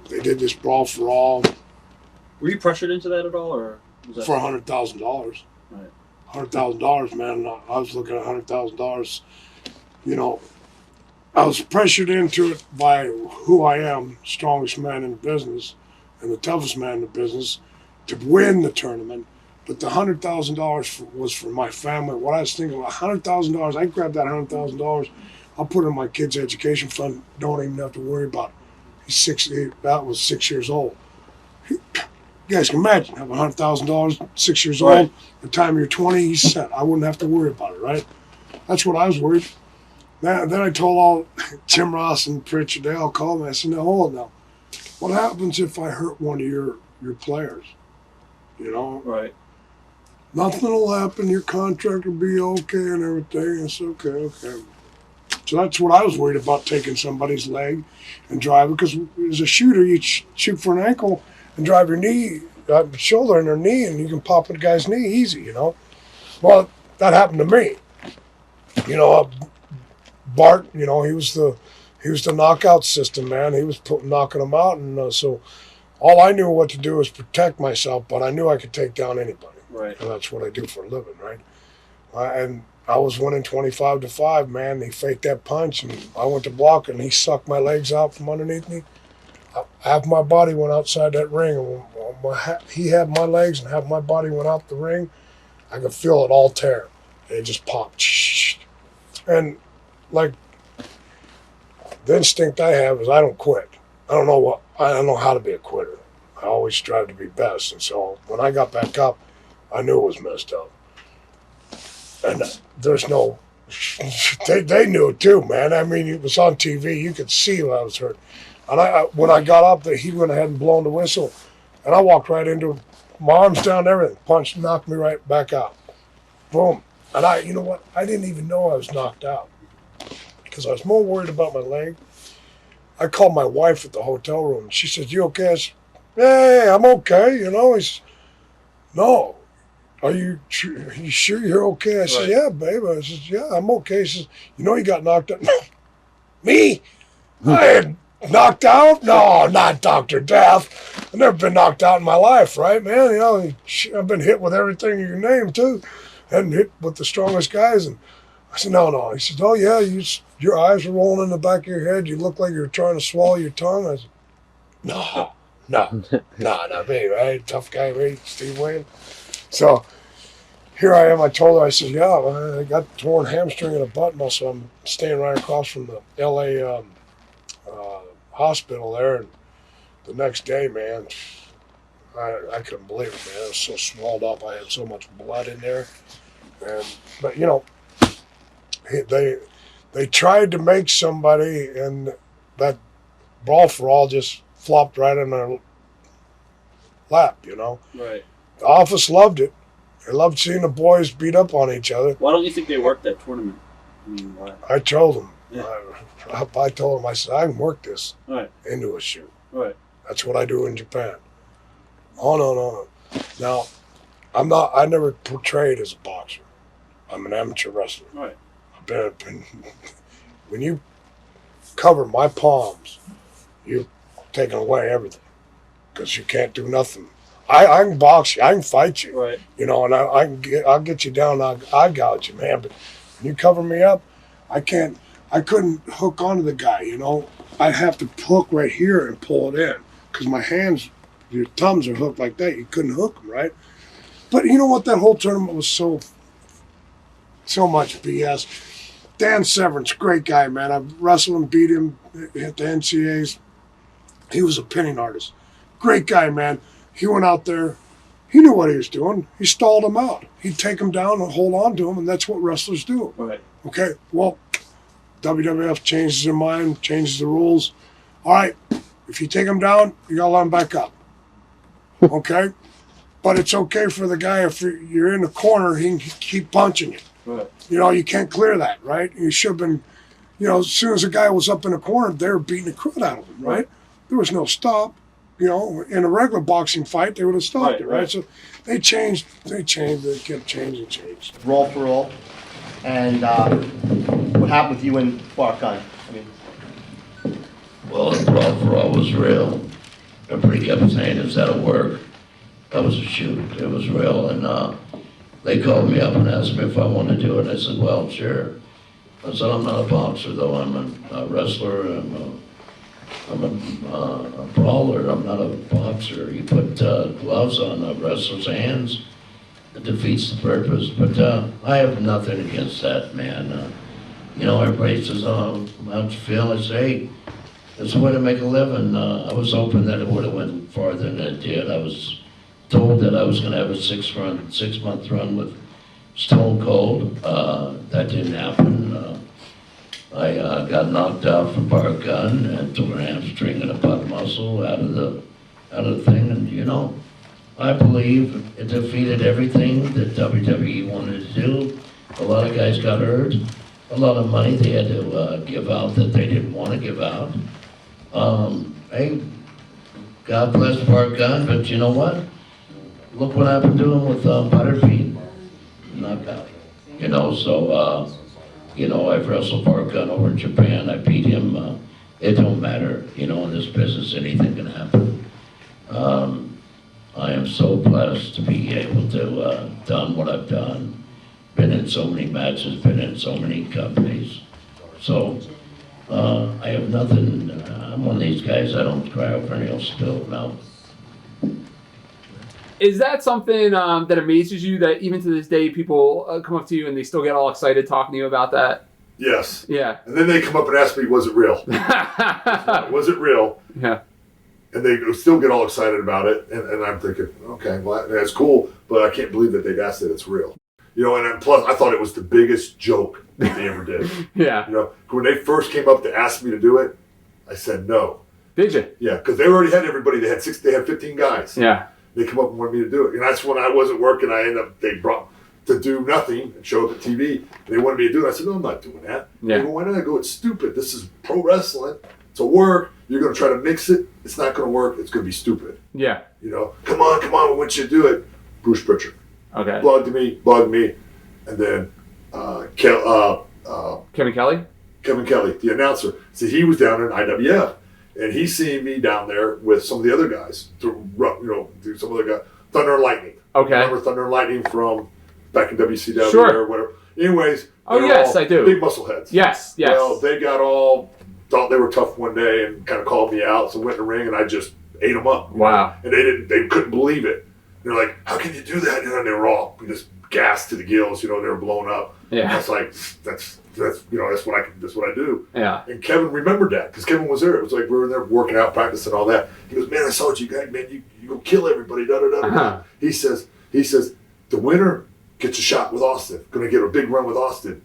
Speaker 19: They did this Brawl for All.
Speaker 7: Were you pressured into that at all, or was that
Speaker 19: for $100,000?
Speaker 7: Right.
Speaker 19: $100,000, man. I was looking at $100,000. I was pressured into it by who I am, strongest man in the business and the toughest man in the business, to win the tournament. But the $100,000 was for my family. What I was thinking, $100,000, I grabbed that $100,000, I'll put it in my kid's education fund, don't even have to worry about it. That was 6 years old. You guys can imagine, having $100,000, 6 years old,
Speaker 7: Right.
Speaker 19: the time you're 20, he's set. I wouldn't have to worry about it, right? That's what I was worried. Then I told all Tim Ross and Prichard, they all called me. I said, now, hold on now. What happens if I hurt one of your players?
Speaker 7: Right.
Speaker 19: Nothing will happen. Your contract will be okay and everything. It's okay. So that's what I was worried about, taking somebody's leg and driving. Because as a shooter, you shoot for an ankle and drive your knee, shoulder and their knee, and you can pop a guy's knee easy, Well, that happened to me. Bart, he was the knockout system, man. He was knocking them out. And so all I knew what to do was protect myself, but I knew I could take down anybody.
Speaker 7: Right.
Speaker 19: And that's what I do for a living, right? And I was winning 25-5, man. He faked that punch, and I went to block, and he sucked my legs out from underneath me. Half my body went outside that ring. And he had my legs, and half my body went out the ring. I could feel it all tear. And it just popped. And, like, the instinct I have is I don't quit. I don't know how to be a quitter. I always strive to be best. And so when I got back up, I knew it was messed up. And there's no, they knew it too, man. I mean, it was on TV. You could see when I was hurt. And when I got up there, he went ahead and blown the whistle. And I walked right into my arms down, everything. Punched, knocked me right back out. Boom. And you know what? I didn't even know I was knocked out because I was more worried about my leg. I called my wife at the hotel room. She said, "You okay?" I said, "Yeah, I'm okay." He said, "No, are you sure you're okay? I said, yeah, babe. I said, yeah, I'm okay. She says, you know you got knocked out. Me? I had knocked out? No, not Dr. Death. I've never been knocked out in my life, right, man? You know, I've been hit with everything you name, too. And hit with the strongest guys. And I said, no. He said, oh, yeah, your eyes were rolling in the back of your head. You look like you were trying to swallow your tongue. I said, no, not me, right? Tough guy, right? Steve Wayne. So here I am. I told her, I said, yeah, I got torn hamstring and a butt muscle. I'm staying right across from the L.A. Hospital there. And the next day, man, I couldn't believe it, man. I was so swelled up. I had so much blood in there. But, you know, they tried to make somebody, and that Brawl for All just flopped right in their lap, you know.
Speaker 7: Right.
Speaker 19: The office loved it. They loved seeing the boys beat up on each other.
Speaker 7: Why don't you think they worked that tournament? I mean, why?
Speaker 19: I told them.
Speaker 7: Yeah.
Speaker 19: I told them, I said, I can work this
Speaker 7: Right.
Speaker 19: into a shoot.
Speaker 7: Right.
Speaker 19: That's what I do in Japan. Oh, no. Now, I never portrayed as a boxer. I'm an amateur wrestler.
Speaker 7: Right.
Speaker 19: When you cover my palms, you've taken away everything. Because you can't do nothing. I can box you, I can fight you.
Speaker 7: Right.
Speaker 19: You know, and I'll get you down, I'll gouge you, man. But when you cover me up, I couldn't hook onto the guy, you know. I'd have to hook right here and pull it in. Because my hands, your thumbs are hooked like that. You couldn't hook them, right? But you know what? That whole tournament was so much BS. Dan Severn's a great guy, man. I wrestled and beat him at the NCAAs. He was a pinning artist. Great guy, man. He went out there. He knew what he was doing. He stalled him out. He'd take him down and hold on to him, and that's what wrestlers do.
Speaker 7: Right.
Speaker 19: Okay, well, WWF changes their mind, changes the rules. All right, if you take him down, you got to let him back up. Okay? But it's okay for the guy, if you're in the corner, he can keep punching you.
Speaker 7: Right.
Speaker 19: You know, you can't clear that, right? You should have been, you know, as soon as the guy was up in the corner, they were beating the crud out of him, right? There was no stop. You know, in a regular boxing fight, they would have stopped it, right? So they changed, they kept changing.
Speaker 15: Brawl for All, and what happened with you and Bart Gunn? I mean,
Speaker 20: well, the Brawl for All was real. Everybody kept saying, is that a work? That was a shoot. It was real, and they called me up and asked me if I wanted to do it. I said, well, sure. I said, I'm not a boxer, though. I'm a wrestler. I'm a brawler. I'm not a boxer. You put gloves on a wrestler's hands, it defeats the purpose. But I have nothing against that, man. You know, everybody says, oh, how'd you feel? I say, hey, it's a way to make a living. I was hoping that it would have went farther than it did. I was told that I was going to have a 6-month run with Stone Cold. That didn't happen. I got knocked out from Bart Gunn and tore a hamstring and a butt muscle out of the thing, and you know, I believe it defeated everything that WWE wanted to do. A lot of guys got hurt. A lot of money they had to give out that they didn't want to give out. Hey, God bless Bart Gunn, but you know what? Look what I've been doing with Butterbean. Knockout. You know, so. You know, I've wrestled Bart Gunn over in Japan. I beat him. It don't matter. You know, in this business, anything can happen. I am so blessed to be able to done what I've done. Been in so many matches, been in so many companies. So I have nothing. I'm one of these guys, I don't cry over any old spilled milk.
Speaker 3: Is that something that amazes you, that even to this day people come up to you and they still get all excited talking to you about that?
Speaker 21: Yes.
Speaker 3: Yeah.
Speaker 21: And then they come up and ask me, was it real? Was it real?
Speaker 3: Yeah.
Speaker 21: And they still get all excited about it. And I'm thinking, okay, well, that's cool, but I can't believe that they'd asked that it's real. You know, and plus I thought it was the biggest joke that they ever did.
Speaker 3: Yeah.
Speaker 21: You know, when they first came up to ask me to do it, I said no.
Speaker 3: Did you?
Speaker 21: Yeah, because they already had everybody. They had 15 guys.
Speaker 3: Yeah.
Speaker 21: They come up and wanted me to do it. And that's when I wasn't working. They brought to do nothing and show up at TV. And they wanted me to do it. I said, no, I'm not doing that.
Speaker 3: Yeah.
Speaker 21: They go, why not? I go, it's stupid. This is pro wrestling. It's a work. You're going to try to mix it. It's not going to work. It's going to be stupid.
Speaker 3: Yeah.
Speaker 21: You know, come on, we want you to do it. Bruce Prichard.
Speaker 3: Okay.
Speaker 21: Bugged me. And then
Speaker 3: Kevin Kelly?
Speaker 21: Kevin Kelly, the announcer. See, he was down in IWF. And he's seeing me down there with some of the other guys to, do some of the guys. Thunder and Lightning.
Speaker 3: Okay.
Speaker 21: Remember Thunder and Lightning from back in WCW
Speaker 3: Sure.
Speaker 21: or whatever. Anyways.
Speaker 3: Oh, yes, I do.
Speaker 21: Big muscle heads.
Speaker 3: Yes.
Speaker 21: Well, they thought they were tough one day and kind of called me out. So went in the ring and I just ate them up.
Speaker 3: Wow.
Speaker 21: And they couldn't believe it. They're like, how can you do that? And they were all just gassed to the gills. They were blown up.
Speaker 3: Yeah.
Speaker 21: That's like, that's what I do.
Speaker 3: Yeah.
Speaker 21: And Kevin remembered that because Kevin was there. It was like we were there working out, practicing all that. He goes, man, I saw what you got, man. You go kill everybody. Da da da da. He says, the winner gets a shot with Austin. Going to get a big run with Austin.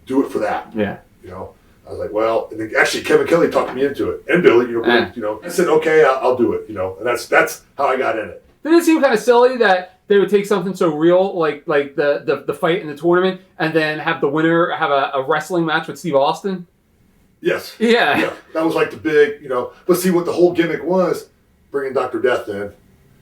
Speaker 21: Do it for that.
Speaker 3: Yeah.
Speaker 21: I was like, well, and then actually Kevin Kelly talked me into it, and Billy. I said, okay, I'll do it. And that's how I got in it.
Speaker 3: Didn't it seem kind of silly that they would take something so real like the fight in the tournament and then have the winner have a wrestling match with Steve Austin?
Speaker 21: Yes.
Speaker 3: Yeah.
Speaker 21: That was like the big, But see, what the whole gimmick was, bringing Dr. Death in,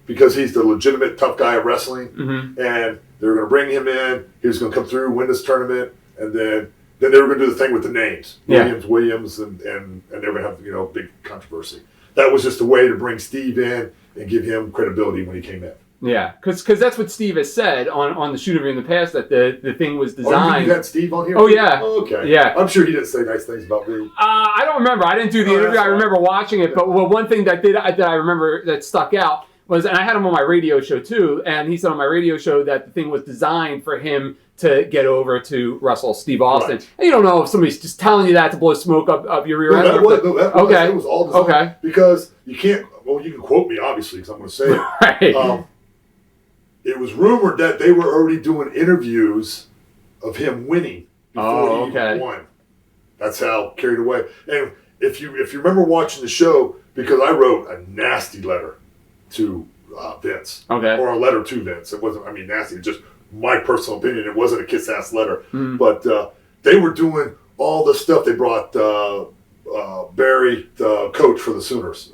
Speaker 21: because he's the legitimate tough guy of wrestling, and they were going to bring him in. He was going to come through, win this tournament, and then they were going to do the thing with the names, Williams, and they were going to have big controversy. That was just a way to bring Steve in and give him credibility when he came in.
Speaker 3: Yeah, because that's what Steve has said on the shoot interview in the past, that the thing was designed.
Speaker 21: You had Steve on here?
Speaker 3: Oh, yeah.
Speaker 21: Oh, okay.
Speaker 3: Yeah.
Speaker 21: I'm sure he didn't say nice things about me.
Speaker 3: I don't remember. I didn't do the interview. I remember watching it. But one thing that I remember that stuck out was, and I had him on my radio show too, and he said on my radio show that the thing was designed for him to get over to wrestle Steve Austin.
Speaker 21: Right.
Speaker 3: And you don't know if somebody's just telling you that to blow smoke up your rear
Speaker 21: No,
Speaker 3: end.
Speaker 21: that was all designed.
Speaker 3: Okay.
Speaker 21: Because you can't, you can quote me, obviously, because I'm going to say it.
Speaker 3: Right.
Speaker 21: It was rumored that they were already doing interviews of him winning before he even won. That's how carried away. And if you remember watching the show, because I wrote a nasty letter to Vince.
Speaker 3: Okay.
Speaker 21: Or a letter to Vince. It wasn't, nasty. It's just my personal opinion. It wasn't a kiss-ass letter. But they were doing all the stuff. They brought Barry, the coach for the Sooners.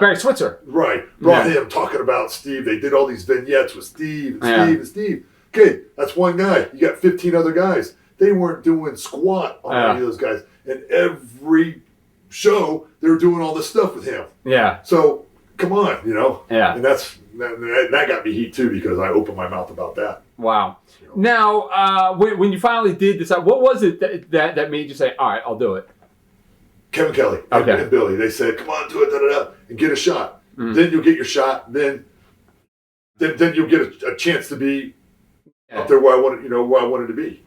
Speaker 3: Barry Switzer.
Speaker 21: Right. Brought him talking about Steve. They did all these vignettes with Steve and Steve. Okay, that's one guy. You got 15 other guys. They weren't doing squat on any of those guys. And every show, they were doing all this stuff with him.
Speaker 3: Yeah.
Speaker 21: So, come on,
Speaker 3: Yeah.
Speaker 21: And that got me heat, too, because I opened my mouth about that.
Speaker 3: Wow. Now, when you finally did decide, what was it that made you say, all right, I'll do it?
Speaker 21: Kevin Kelly and Billy. They said, come on, do it, and get a shot. Then you'll get your shot. Then you'll get a chance to be up there where I wanted to be.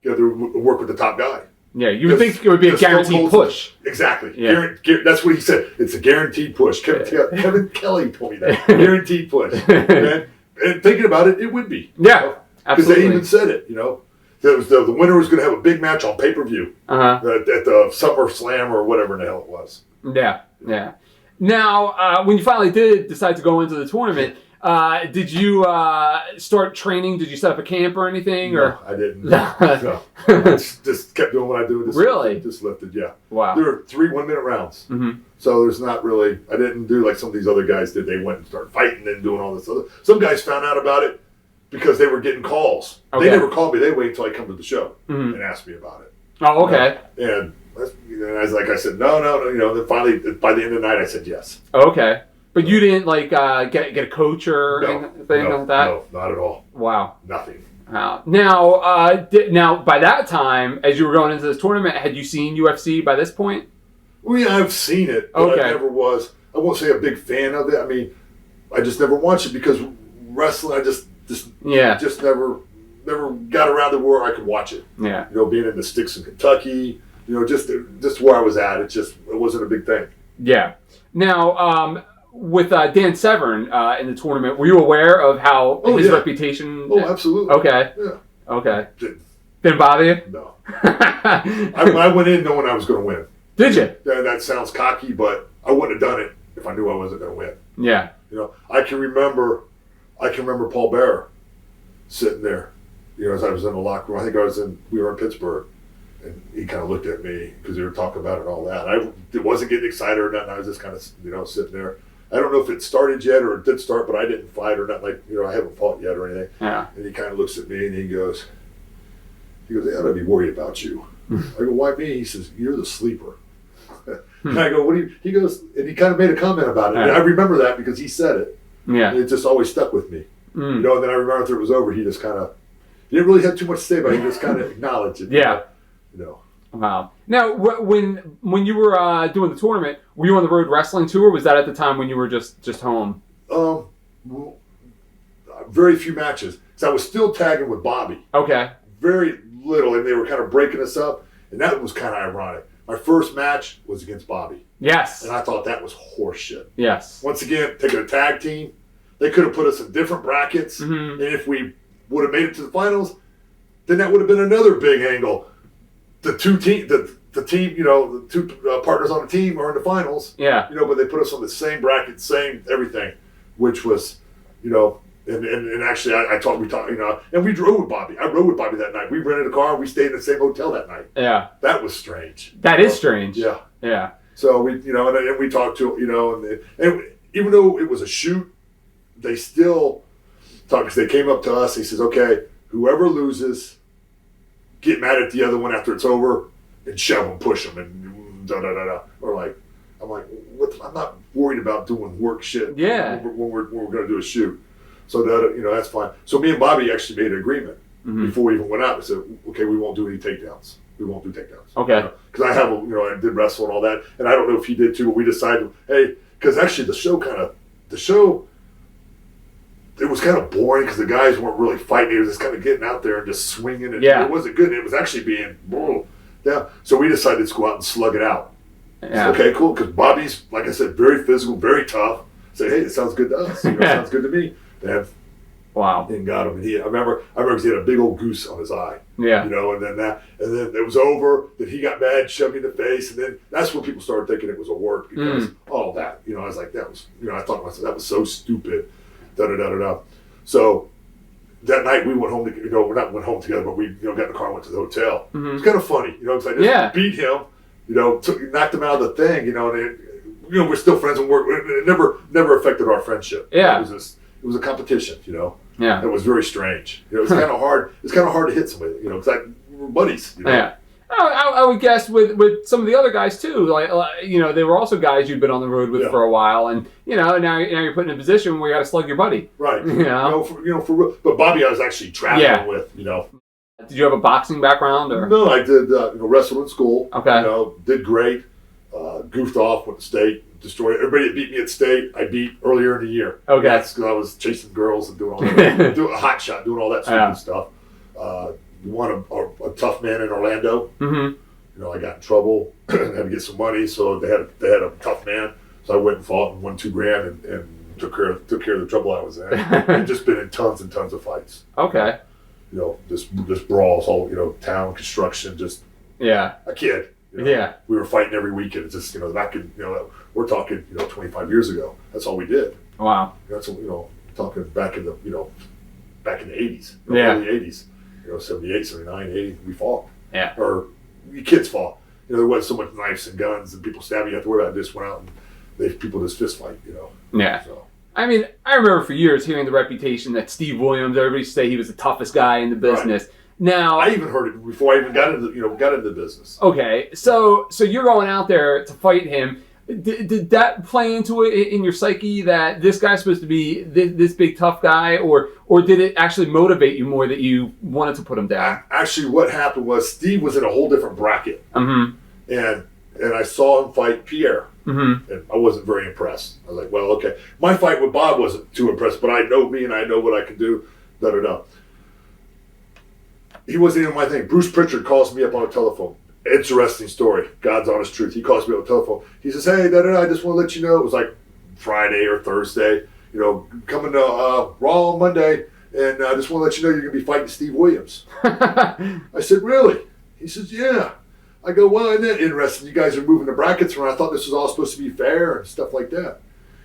Speaker 21: To work with the top guy.
Speaker 3: Yeah, you would think it would be a guaranteed push.
Speaker 21: Exactly.
Speaker 3: Yeah.
Speaker 21: That's what he said. It's a guaranteed push. Kevin Kelly told me that. Guaranteed push. And thinking about it, it would be.
Speaker 3: Yeah, absolutely.
Speaker 21: Because they even said it, It was the winner was going to have a big match on pay-per-view at the Summer Slam or whatever the hell it was.
Speaker 3: Yeah. Now, when you finally did decide to go into the tournament, did you start training? Did you set up a camp or anything?
Speaker 21: No, I didn't. No. I just kept doing what I do.
Speaker 3: Really?
Speaker 21: Just lifted, yeah.
Speaker 3: Wow.
Speaker 21: There were 3 1-minute rounds. So there's not really, I didn't do like some of these other guys did. They went and started fighting and doing all this other. Some guys found out about it because they were getting calls.
Speaker 3: Okay.
Speaker 21: They never called me. They waited until I come to the show and asked me about it.
Speaker 3: Oh, okay.
Speaker 21: And I said, no. Then finally, by the end of the night, I said yes.
Speaker 3: Okay. But you didn't get a coach or anything like that?
Speaker 21: No, not at all.
Speaker 3: Wow.
Speaker 21: Nothing.
Speaker 3: Wow. Now, by that time, as you were going into this tournament, had you seen UFC by this point?
Speaker 21: Well, yeah, I've seen it, but I never was, I won't say a big fan of it. I just never watched it because wrestling, I just never got around to where I could watch it.
Speaker 3: Yeah.
Speaker 21: Being in the sticks in Kentucky, just where I was at, it wasn't a big thing.
Speaker 3: Yeah. Now, with Dan Severn in the tournament, were you aware of how his reputation?
Speaker 21: Oh, absolutely.
Speaker 3: Okay.
Speaker 21: Yeah.
Speaker 3: Okay. Didn't bother you?
Speaker 21: No. I went in knowing I was going to win.
Speaker 3: Did you?
Speaker 21: That sounds cocky, but I wouldn't have done it if I knew I wasn't going to win.
Speaker 3: Yeah.
Speaker 21: I can remember Paul Bearer sitting there, as I was in the locker room. I think we were in Pittsburgh, and he kind of looked at me because they were talking about it and all that. I wasn't getting excited or nothing. I was just kind of, sitting there. I don't know if it started yet or it did start, but I didn't fight or not. Like, I haven't fought yet or anything.
Speaker 3: Yeah.
Speaker 21: And he kind of looks at me and he goes, they ought to be worried about you. I go, why me? He says, you're the sleeper. And I go, what do you, he goes, and he kind of made a comment about it. And I remember that because he said it.
Speaker 3: Yeah.
Speaker 21: And it just always stuck with me. And then I remember after it was over, he just kind of, he didn't really have too much to say about it. He just kind of acknowledged it.
Speaker 3: Yeah.
Speaker 21: Wow.
Speaker 3: Now, when you were doing the tournament, were you on the road wrestling too, or was that at the time when you were just home?
Speaker 21: Very few matches. So I was still tagging with Bobby.
Speaker 3: Okay.
Speaker 21: Very little, and they were kind of breaking us up, and that was kind of ironic. My first match was against Bobby.
Speaker 3: Yes.
Speaker 21: And I thought that was horseshit.
Speaker 3: Yes.
Speaker 21: Once again, taking a tag team, they could have put us in different brackets, and if we would have made it to the finals, then that would have been another big angle. The two team, the team, the two partners on the team are in the finals.
Speaker 3: Yeah.
Speaker 21: But they put us on the same bracket, same everything, which was, and actually we talked, and we drove with Bobby. I rode with Bobby that night. We rented a car and we stayed in the same hotel that night.
Speaker 3: Yeah.
Speaker 21: That was strange.
Speaker 3: That is strange.
Speaker 21: Yeah.
Speaker 3: Yeah.
Speaker 21: So we, and we talked to, and even though it was a shoot, they still talked because they came up to us. He says, okay, whoever loses, get mad at the other one after it's over and shove them, push them, and da-da-da-da. I'm like, what? I'm not worried about doing work shit when we're going to do a shoot. So that's fine. So me and Bobby actually made an agreement before we even went out. We said, okay, we won't do any takedowns. We won't do takedowns.
Speaker 3: Okay.
Speaker 21: Because I have, I did wrestle and all that, and I don't know if he did too, but we decided, hey, because actually the show, it was kind of boring because the guys weren't really fighting. They were just kind of getting out there and just swinging. And it wasn't good. It was actually being, yeah. So we decided to go out and slug it out.
Speaker 3: Yeah.
Speaker 21: Okay, cool. Because Bobby's, like I said, very physical, very tough. Say, hey, it sounds good to us. It sounds good to me. And
Speaker 3: wow.
Speaker 21: And got him. And I remember because he had a big old goose on his eye.
Speaker 3: Yeah.
Speaker 21: And then it was over. Then he got mad, shoved me in the face, and then that's when people started thinking it was a work because all that. I was like, that was, I thought to myself, that was so stupid. Da-da-da-da-da. So that night we went home we not went home together, but we got in the car and went to the hotel. It was kind of funny, because I just beat him, knocked him out of the thing, and we're still friends and it never affected our friendship.
Speaker 3: Yeah.
Speaker 21: It was a competition,
Speaker 3: Yeah.
Speaker 21: It was very strange. It's kind of hard. It's kind of hard to hit somebody, because we're buddies.
Speaker 3: Yeah. I would guess with some of the other guys too, they were also guys you'd been on the road with for a while, and now you're put in a position where you got to slug your buddy.
Speaker 21: Right. But Bobby I was actually traveling with.
Speaker 3: Did you have a boxing background or?
Speaker 21: No, I did wrestle in school.
Speaker 3: Okay.
Speaker 21: Did great. Goofed off, went to state, destroyed everybody that beat me at state. I beat earlier in the year.
Speaker 3: Okay.
Speaker 21: That's because I was chasing girls and doing all that, doing a hot shot, doing all that stupid stuff. Won a tough man in Orlando. I got in trouble, had to get some money, so they had a tough man. So I went and fought and won $2,000 and took care of the trouble I was in. I've just been in tons and tons of fights.
Speaker 3: Okay.
Speaker 21: Just brawls, all town construction, just a kid.
Speaker 3: Yeah.
Speaker 21: We were fighting every weekend. It's just back in we're talking 25 years ago. That's all we did.
Speaker 3: Wow.
Speaker 21: That's talking back in the 80s,
Speaker 3: early
Speaker 21: 80s. 78, 79, 80, we fought.
Speaker 3: Yeah.
Speaker 21: Or kids fought. There wasn't so much knives and guns and people stabbing. You have to worry about it. Just went out and people just fist fight,
Speaker 3: Yeah.
Speaker 21: So.
Speaker 3: I mean, I remember for years hearing the reputation that Steve Williams, everybody used to say he was the toughest guy in the business. Right. Now,
Speaker 21: I even heard it before I even got into the business.
Speaker 3: Okay. So you're going out there to fight him. Did that play into it in your psyche that this guy's supposed to be this big tough guy, or did it actually motivate you more that you wanted to put him down?
Speaker 21: Actually, what happened was Steve was in a whole different bracket, and I saw him fight Pierre, and I wasn't very impressed. I was like, well, okay. My fight with Bob wasn't too impressed, but I know me and I know what I can do. He wasn't even my thing. Bruce Prichard calls me up on a telephone. Interesting story. God's honest truth. He calls me on the telephone. He says, hey, I just want to let you know. It was like Friday or Thursday. Coming to Raw on Monday. And I just want to let you know you're going to be fighting Steve Williams. I said, really? He says, yeah. I go, well, isn't that interesting? You guys are moving the brackets around. I thought this was all supposed to be fair and stuff like that.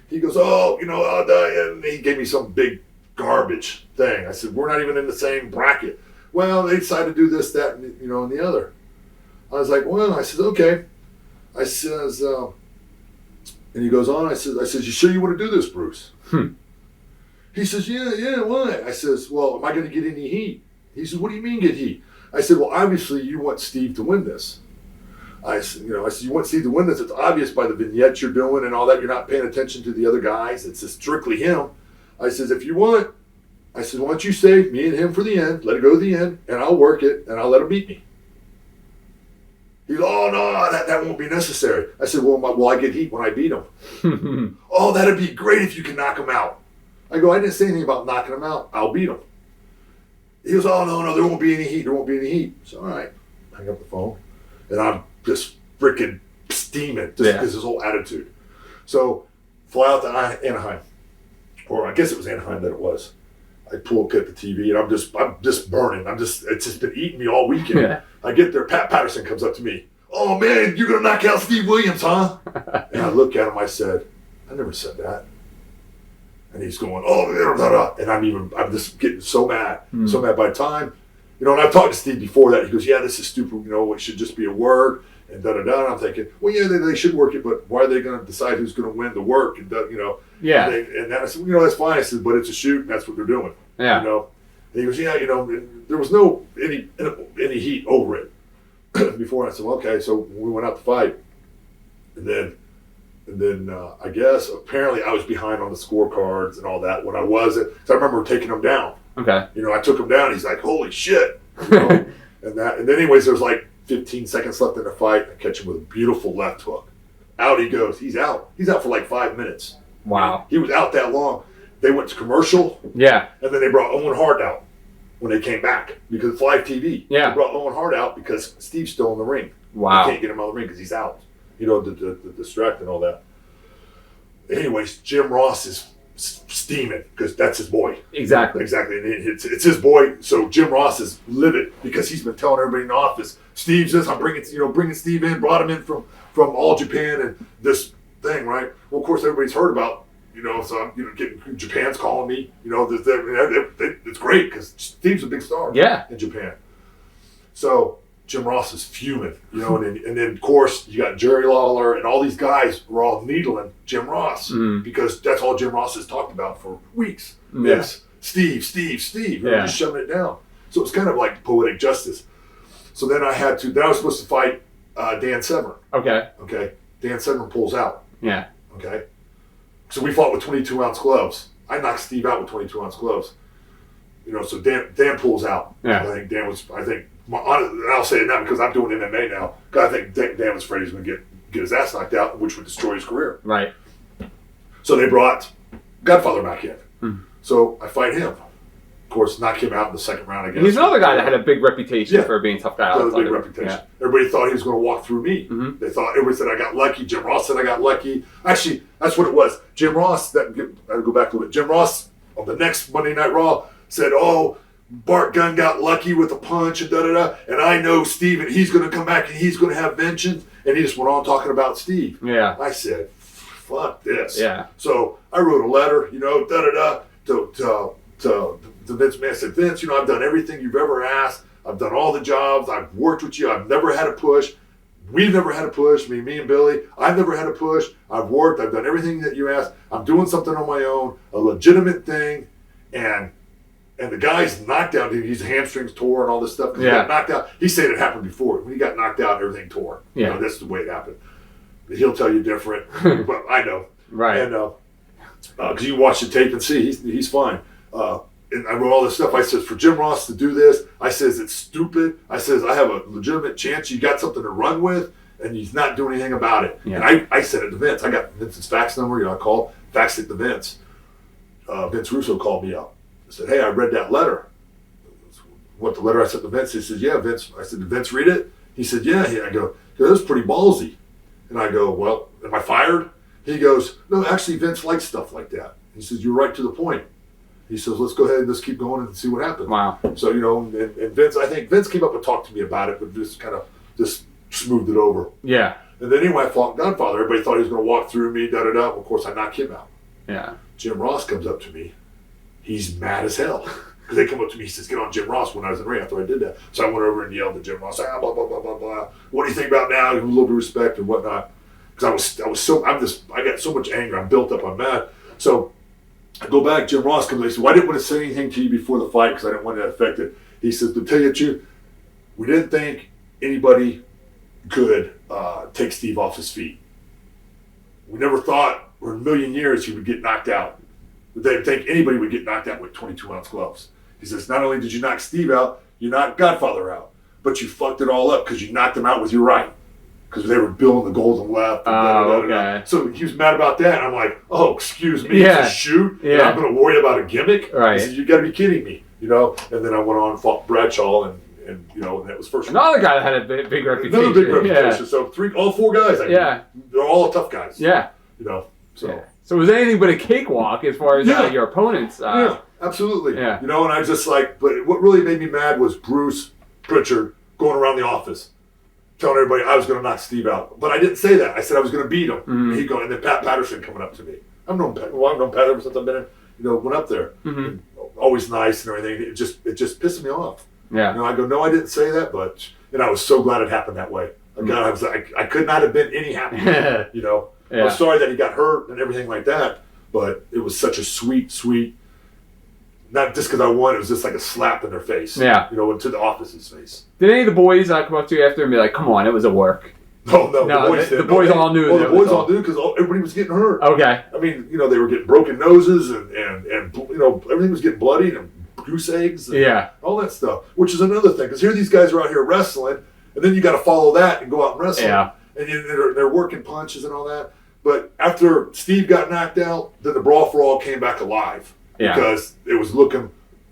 Speaker 21: He goes, and he gave me some big garbage thing. I said, we're not even in the same bracket. Well, they decided to do this, that, and the other. I was like, well, I said, okay. I says, And he goes on. I says, you sure you want to do this, Bruce? He says, yeah, why? I says, well, am I going to get any heat? He says, what do you mean get heat? I said, well, obviously you want Steve to win this. I said, you want Steve to win this. It's obvious by the vignettes you're doing and all that. You're not paying attention to the other guys. It's just strictly him. I says, if you want, I said, why don't you save me and him for the end, let it go to the end, and I'll work it, and I'll let him beat me. He goes, oh, no, that won't be necessary. I said, well, I get heat when I beat him. Oh, that'd be great if you can knock him out. I go, I didn't say anything about knocking him out. I'll beat him. He goes, oh, no, there won't be any heat. There won't be any heat. So, all right, hang up the phone. And I'm just freaking steaming just because his whole attitude. So, fly out to Anaheim. Or I guess it was Anaheim that it was. I pull up at the TV and I'm just burning. It's just been eating me all weekend. Yeah. I get there, Pat Patterson comes up to me. Oh man, you're gonna knock out Steve Williams, huh? And I look at him, I said, I never said that. And he's going, oh, and I'm just getting so mad. So mad by the time, and I've talked to Steve before that. He goes, yeah, this is stupid, it should just be a work. And And I'm thinking, well, yeah, they should work it, but why are they going to decide who's going to win the work? And
Speaker 3: Yeah.
Speaker 21: And I said, that's fine. I said, but it's a shoot, and that's what they're doing.
Speaker 3: Yeah.
Speaker 21: And he goes, yeah, there was no any heat over it before. And I said, well, okay. So we went out to fight, and then I guess apparently I was behind on the scorecards and all that when I wasn't. So I remember taking him down.
Speaker 3: Okay.
Speaker 21: I took him down. He's like, holy shit. And then anyways, there's like 15 seconds left in the fight. I catch him with a beautiful left hook. Out he goes. He's out. He's out for like 5 minutes.
Speaker 3: Wow.
Speaker 21: He was out that long. They went to commercial.
Speaker 3: Yeah.
Speaker 21: And then they brought Owen Hart out when they came back because it's live TV.
Speaker 3: Yeah.
Speaker 21: They brought Owen Hart out because Steve's still in the ring.
Speaker 3: Wow.
Speaker 21: They can't get him out of the ring because he's out. The distract and all that. Anyways, Jim Ross is steaming because that's his boy.
Speaker 3: Exactly.
Speaker 21: And it's his boy. So Jim Ross is livid because he's been telling everybody in the office, Steve says, I'm bringing Steve in, brought him in from All Japan and this thing, right? Well, of course, everybody's heard about, so I'm, getting Japan's calling me, it's great because Steve's a big star in Japan. So Jim Ross is fuming, and then of course you got Jerry Lawler and all these guys were all needling Jim Ross because that's all Jim Ross has talked about for weeks. Yes, Steve, just shoving it down. So it's kind of like poetic justice. So then I was supposed to fight Dan Severn. Okay. Dan Severn pulls out.
Speaker 3: Yeah.
Speaker 21: Okay. So we fought with 22-ounce gloves. I knocked Steve out with 22-ounce gloves. So Dan pulls out.
Speaker 3: Yeah.
Speaker 21: I'll say it now because I'm doing MMA now. I think Dan was afraid he was going to get his ass knocked out, which would destroy his career.
Speaker 3: Right.
Speaker 21: So they brought Godfather back in. So I fight him. Of course, knock him out in the second round, I guess.
Speaker 3: He's another guy that had a big reputation for being a tough guy.
Speaker 21: A big reputation. Yeah. Everybody thought he was going to walk through me. Everybody said I got lucky. Jim Ross said I got lucky. Actually, that's what it was. Jim Ross, I'll go back a little bit. Jim Ross, on the next Monday Night Raw, said, Bart Gunn got lucky with a punch and and I know Steve, and he's going to come back and he's going to have vengeance. And he just went on talking about Steve.
Speaker 3: Yeah.
Speaker 21: I said, fuck this.
Speaker 3: Yeah.
Speaker 21: So I wrote a letter, to Vince McMahon. I said, Vince, I've done everything you've ever asked. I've done all the jobs. I've worked with you. I've never had a push. We've never had a push. Me and Billy. I've never had a push. I've worked. I've done everything that you asked. I'm doing something on my own, a legitimate thing. And the guy's knocked out. His hamstrings tore and all this stuff. He got knocked out. He said it happened before. When he got knocked out, everything tore.
Speaker 3: Yeah.
Speaker 21: That's the way it happened. He'll tell you different. But I know.
Speaker 3: Right.
Speaker 21: And because you watch the tape and see, he's fine. And I wrote all this stuff. I says, for Jim Ross to do this, I says, it's stupid. I says, I have a legitimate chance. You got something to run with, and he's not doing anything about it.
Speaker 3: Yeah.
Speaker 21: And I said it to Vince. I got Vince's fax number. I called, faxed it to Vince. Vince Russo called me up. I said, hey, I read that letter. What, the letter I sent to Vince? He says, yeah, Vince. I said, did Vince read it? He said, yeah. I go, that was pretty ballsy. And I go, well, am I fired? He goes, no, actually, Vince likes stuff like that. He says, you're right to the point. He says, let's go ahead and let's keep going and see what happens.
Speaker 3: Wow.
Speaker 21: So, and Vince, I think Vince came up and talked to me about it, but just kind of just smoothed it over.
Speaker 3: Yeah.
Speaker 21: And then anyway, I fought Godfather. Everybody thought he was going to walk through me, Of course, I knocked him out.
Speaker 3: Yeah.
Speaker 21: Jim Ross comes up to me. He's mad as hell. Because they come up to me, he says, get on Jim Ross when I was in the ring after I did that. So I went over and yelled at Jim Ross, blah, blah, blah, blah, blah. What do you think about now? Give him a little bit of respect and whatnot. because I got so much anger. I'm built up. I'm mad. So I go back. Jim Ross comes. He said, "Well, I didn't want to say anything to you before the fight because I didn't want to affect it." He says, "To tell you the truth, we didn't think anybody could take Steve off his feet. We never thought, or in a million years, he would get knocked out. We didn't think anybody would get knocked out with 22-ounce gloves." He says, "Not only did you knock Steve out, you knocked Godfather out, but you fucked it all up because you knocked him out with your right. Because they were billing the golden left. And
Speaker 3: okay.
Speaker 21: So he was mad about that. And I'm like, oh, excuse me,
Speaker 3: Yeah.
Speaker 21: it's a shoot?
Speaker 3: Yeah.
Speaker 21: And I'm going to worry about a gimmick?
Speaker 3: Right.
Speaker 21: He said, you got to be kidding me. And then I went on and fought Bradshaw, and that was first.
Speaker 3: Another guy that had a big reputation.
Speaker 21: Another big reputation.
Speaker 3: Yeah.
Speaker 21: So all four guys. They're all tough guys.
Speaker 3: Yeah.
Speaker 21: So.
Speaker 3: Yeah. So it was anything but a cakewalk as far as your opponents.
Speaker 21: Yeah, absolutely.
Speaker 3: Yeah.
Speaker 21: And I was just like, but what really made me mad was Bruce Prichard going around the office telling everybody I was going to knock Steve out. But I didn't say that. I said I was going to beat him.
Speaker 3: Mm-hmm.
Speaker 21: And then Pat Patterson coming up to me. I've known Pat ever since I've been in, went up there.
Speaker 3: Mm-hmm.
Speaker 21: Always nice and everything. It just pissed me off.
Speaker 3: Yeah.
Speaker 21: I go, no, I didn't say that, and I was so glad it happened that way. I was like, I could not have been any happier. I was sorry that he got hurt and everything like that, but it was such a sweet, not just because I won, it was just like a slap in their face.
Speaker 3: Yeah.
Speaker 21: Into the office's face.
Speaker 3: Did any of the boys come up to you after and be like, come on, it was a work?
Speaker 21: No, the boys
Speaker 3: all knew.
Speaker 21: The boys all knew because everybody was getting hurt.
Speaker 3: Okay.
Speaker 21: I mean, they were getting broken noses and everything was getting bloodied and goose eggs and all that stuff, which is another thing because here these guys are out here wrestling and then you got to follow that and go out and wrestle.
Speaker 3: Yeah.
Speaker 21: And they're working punches and all that. But after Steve got knocked out, then the Brawl for All came back alive.
Speaker 3: Yeah.
Speaker 21: Because it was looking,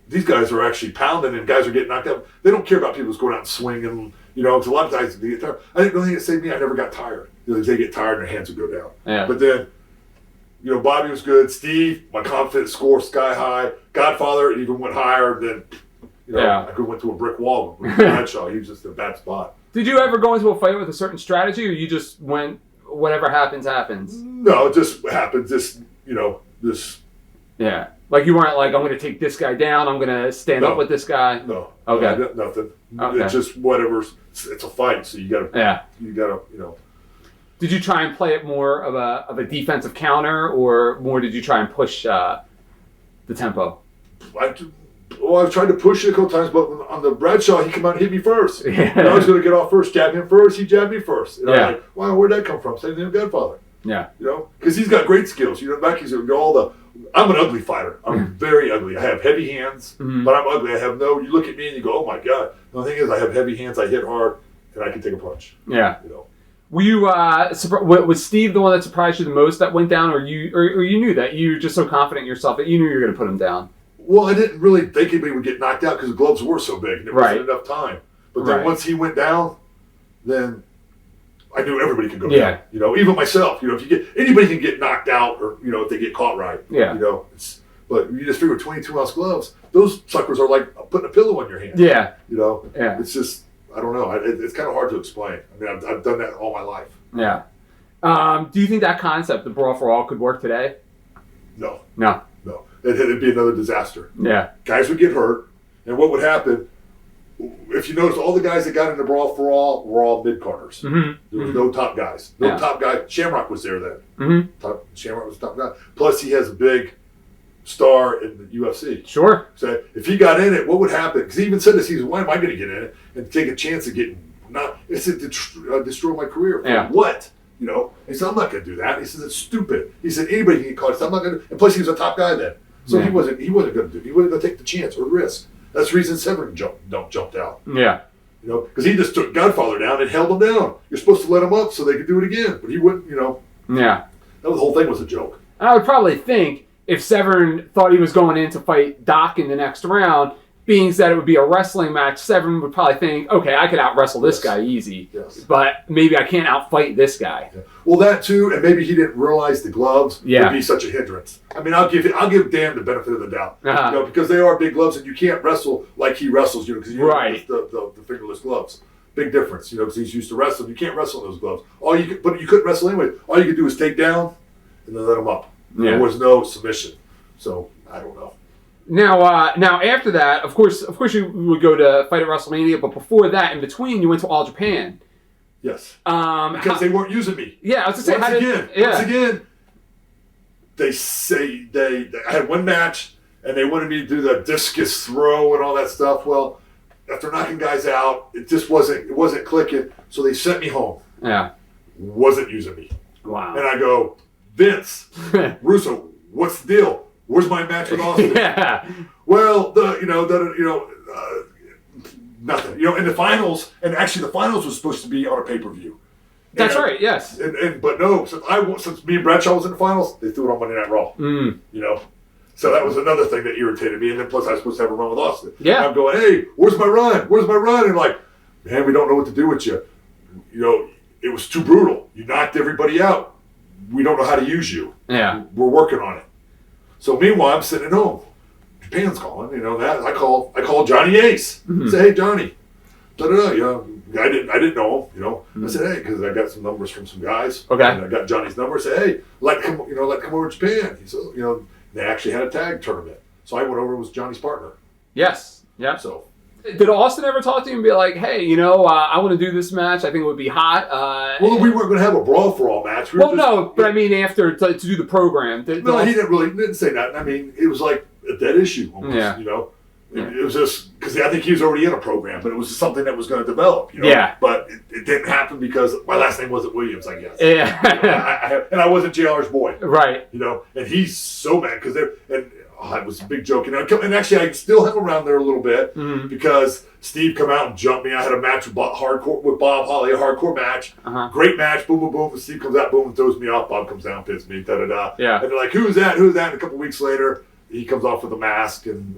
Speaker 21: these guys are actually pounding and guys are getting knocked out. They don't care about people who's going out and swinging, because a lot of times they get tired. I think the only thing that saved me, I never got tired. They get tired and their hands would go down.
Speaker 3: Yeah.
Speaker 21: But then, Bobby was good. Steve, my confidence score sky high. Godfather even went higher than, I could have went to a brick wall with Bradshaw. He was just in a bad spot.
Speaker 3: Did you ever go into a fight with a certain strategy or you just went, whatever happens, happens?
Speaker 21: No, it just happened.
Speaker 3: Yeah. Like you weren't like, I'm going to take this guy down. I'm going to stand up with this guy.
Speaker 21: No.
Speaker 3: Okay.
Speaker 21: Nothing.
Speaker 3: Okay.
Speaker 21: It's just whatever. It's a fight, so you got to.
Speaker 3: Yeah.
Speaker 21: You got to.
Speaker 3: Did you try and play it more of a defensive counter, or more did you try and push the tempo?
Speaker 21: I tried to push it a couple times, but on the Bradshaw, he came out and hit me first.
Speaker 3: Yeah.
Speaker 21: And I was going to get off first, jab him first. He jabbed me first. And
Speaker 3: Yeah.
Speaker 21: I'm like, wow, where'd that come from? Same thing with Godfather.
Speaker 3: Yeah.
Speaker 21: Because he's got great skills. Back he's I'm an ugly fighter. I'm very ugly. I have heavy hands, but I'm ugly. You look at me and you go, oh my God. The thing is, I have heavy hands, I hit hard, and I can take a punch.
Speaker 3: Yeah. Were you, was Steve the one that surprised you the most that went down, or you knew that? You were just so confident in yourself that you knew you were going to put him down?
Speaker 21: Well, I didn't really think anybody would get knocked out because the gloves were so big and there wasn't enough time. But then once he went down, then I knew everybody could go down. Even myself. If anybody can get knocked out, or if they get caught right.
Speaker 3: Yeah.
Speaker 21: But you just figure 22-ounce gloves, those suckers are like putting a pillow on your hand.
Speaker 3: Yeah.
Speaker 21: Yeah. It's just, I don't know. It's kind of hard to explain. I mean, I've done that all my life.
Speaker 3: Yeah. Do you think that concept, the Brawl for All, could work today?
Speaker 21: No.
Speaker 3: No.
Speaker 21: It'd be another disaster.
Speaker 3: Yeah.
Speaker 21: Guys would get hurt, and what would happen? If you notice, all the guys that got in the Brawl for All were all mid-carders.
Speaker 3: Mm-hmm.
Speaker 21: There was no top guys. Top guy. Shamrock was there then.
Speaker 3: Mm-hmm.
Speaker 21: Shamrock was the top guy. Plus, he has a big star in the UFC.
Speaker 3: Sure.
Speaker 21: So if he got in it, what would happen? Because he even said this, why am I going to get in it and take a chance of getting it's to destroy my career? For what? He said, I'm not going to do that. He says, it's stupid. He said, anybody can get caught. He said, I'm not going to. And plus, he was a top guy then. So he wasn't going to do it. He wasn't going to take the chance or risk. That's the reason Severn jumped out.
Speaker 3: Yeah.
Speaker 21: Because he just took Godfather down and held him down. You're supposed to let him up so they could do it again. But he wouldn't,
Speaker 3: Yeah.
Speaker 21: The whole thing was a joke.
Speaker 3: I would probably think if Severn thought he was going in to fight Doc in the next round, being that it would be a wrestling match, Severn would probably think, okay, I could out-wrestle this guy easy.
Speaker 21: Yes.
Speaker 3: But maybe I can't out-fight this guy.
Speaker 21: Yeah. Well, that too, and maybe he didn't realize the gloves would be such a hindrance. I mean, I'll give Dan the benefit of the doubt, because they are big gloves, and you can't wrestle like he wrestles, because you have the fingerless gloves. Big difference, because he's used to wrestling. You can't wrestle in those gloves. But you couldn't wrestle anyway. All you could do is take down and then let him up.
Speaker 3: Yeah.
Speaker 21: There was no submission, so I don't know.
Speaker 3: Now after that, of course, you would go to fight at WrestleMania, but before that, in between, you went to All Japan.
Speaker 1: Yes. Because they weren't using me.
Speaker 3: Yeah, I was going to say,
Speaker 1: once again, they say I had one match and they wanted me to do the discus throw and all that stuff. Well, after knocking guys out, it just wasn't clicking. So they sent me home.
Speaker 3: Yeah.
Speaker 1: Wasn't using me.
Speaker 3: Wow.
Speaker 1: And I go, Vince, Russo, what's the deal? Where's my match with Austin?
Speaker 3: Yeah.
Speaker 1: Well, nothing. In the finals, and actually the finals was supposed to be on a pay-per-view.
Speaker 3: That's right. Yes.
Speaker 1: But no, since me and Bradshaw was in the finals, they threw it on Monday Night Raw. So that was another thing that irritated me. And then plus I was supposed to have a run with Austin.
Speaker 3: Yeah.
Speaker 1: And I'm going, hey, where's my run? Where's my run? And like, man, we don't know what to do with you. It was too brutal. You knocked everybody out. We don't know how to use you.
Speaker 3: Yeah.
Speaker 1: We're working on it. So meanwhile, I'm sitting at home. Japan's calling. That I call Johnny Ace. Say, hey, Johnny. I didn't know him. I said, hey, because I got some numbers from some guys.
Speaker 3: Okay.
Speaker 1: And I got Johnny's number. I said, hey, let come over to Japan. He said, they actually had a tag tournament. So I went over and was Johnny's partner.
Speaker 3: Yes. Yeah.
Speaker 1: So.
Speaker 3: Did Austin ever talk to you and be like, hey, I want to do this match. I think it would be hot.
Speaker 1: Well, we weren't going to have a brawl for all match.
Speaker 3: But I mean after to do the program.
Speaker 1: No, he didn't say that. I mean, it was like a dead issue almost,
Speaker 3: Yeah.
Speaker 1: It was just because I think he was already in a program, but it was something that was going to develop.
Speaker 3: Yeah.
Speaker 1: But it didn't happen because my last name wasn't Williams, I guess.
Speaker 3: Yeah.
Speaker 1: And I wasn't JR's boy.
Speaker 3: Right.
Speaker 1: And he's so mad because it was a big joke. And actually, I still hang around there a little bit because Steve come out and jumped me. I had a match with Bob Holly, a hardcore match. Great match. Boom, boom, boom. And Steve comes out, boom, and throws me off. Bob comes down, pins me, da-da-da.
Speaker 3: Yeah.
Speaker 1: And they're like, who's that? Who's that? And a couple weeks later, he comes off with a mask. And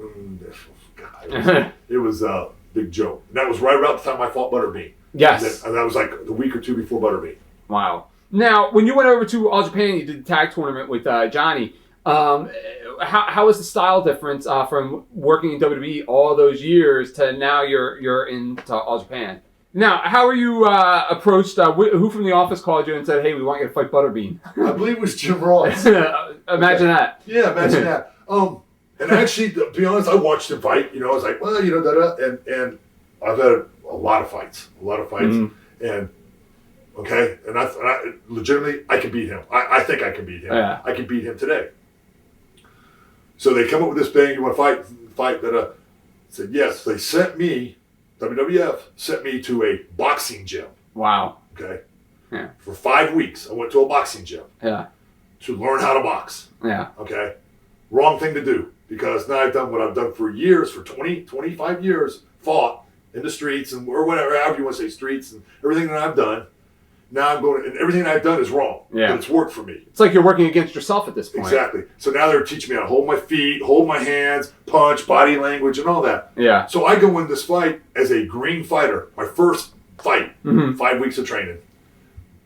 Speaker 1: God, it was a big joke. And that was right around the time I fought Butterbean.
Speaker 3: Yes.
Speaker 1: And that was like the week or two before Butterbean.
Speaker 3: Wow. Now, when you went over to All Japan, you did the tag tournament with Johnny. How was the style difference from working in WWE all those years to now you're into All Japan? Now, how were you approached? Who from the office called you and said, "Hey, we want you to fight Butterbean"?
Speaker 1: I believe it was Jim Ross.
Speaker 3: Imagine that.
Speaker 1: Yeah, imagine that. And actually, to be honest, I watched him fight. I was like, well, and I've had a lot of fights, and. Okay, and I legitimately, I can beat him. I think I can beat him.
Speaker 3: Yeah.
Speaker 1: I can beat him today. So they come up with this thing, you want to fight, I said, yes. They sent me, WWF sent me to a boxing gym.
Speaker 3: Wow.
Speaker 1: Okay.
Speaker 3: Yeah.
Speaker 1: For 5 weeks, I went to a boxing gym.
Speaker 3: Yeah.
Speaker 1: To learn how to box.
Speaker 3: Yeah.
Speaker 1: Okay. Wrong thing to do, because now I've done what I've done for years, for 25 years, fought in the streets or whatever, however you want to say, streets and everything that I've done. Now I'm going, and everything I've done is wrong.
Speaker 3: Yeah.
Speaker 1: But it's worked for me.
Speaker 3: It's like you're working against yourself at this point.
Speaker 1: Exactly. So now they're teaching me how to hold my feet, hold my hands, punch, body language, and all that.
Speaker 3: Yeah.
Speaker 1: So I go in this fight as a green fighter. My first fight, 5 weeks of training.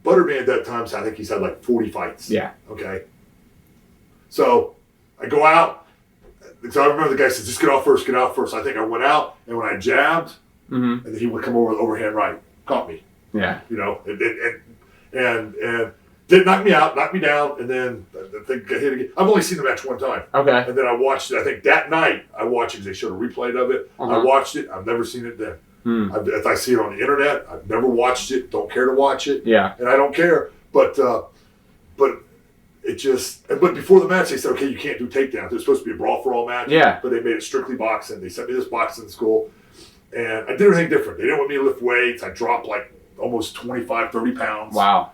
Speaker 1: Butterbean at that time, so I think he's had like 40 fights.
Speaker 3: Yeah.
Speaker 1: Okay. So I go out. So I remember the guy said, just get out first, get out first. I think I went out, and when I jabbed, and then he would come over with overhand right, caught me.
Speaker 3: Yeah.
Speaker 1: And did knock me out, knock me down, and then I think I hit again. I've only seen the match one time.
Speaker 3: Okay.
Speaker 1: And then I watched it. I think that night I watched it because they showed a replay of it. I watched it. I've never seen it then. If I see it on the internet, I've never watched it. Don't care to watch it.
Speaker 3: Yeah.
Speaker 1: And I don't care. But it just. But before the match, they said, okay, you can't do takedowns. It was supposed to be a brawl for all match.
Speaker 3: Yeah.
Speaker 1: But they made it strictly boxing. They sent me this boxing school, and I did everything different. They didn't want me to lift weights. I dropped like almost 25, 30 pounds.
Speaker 3: Wow.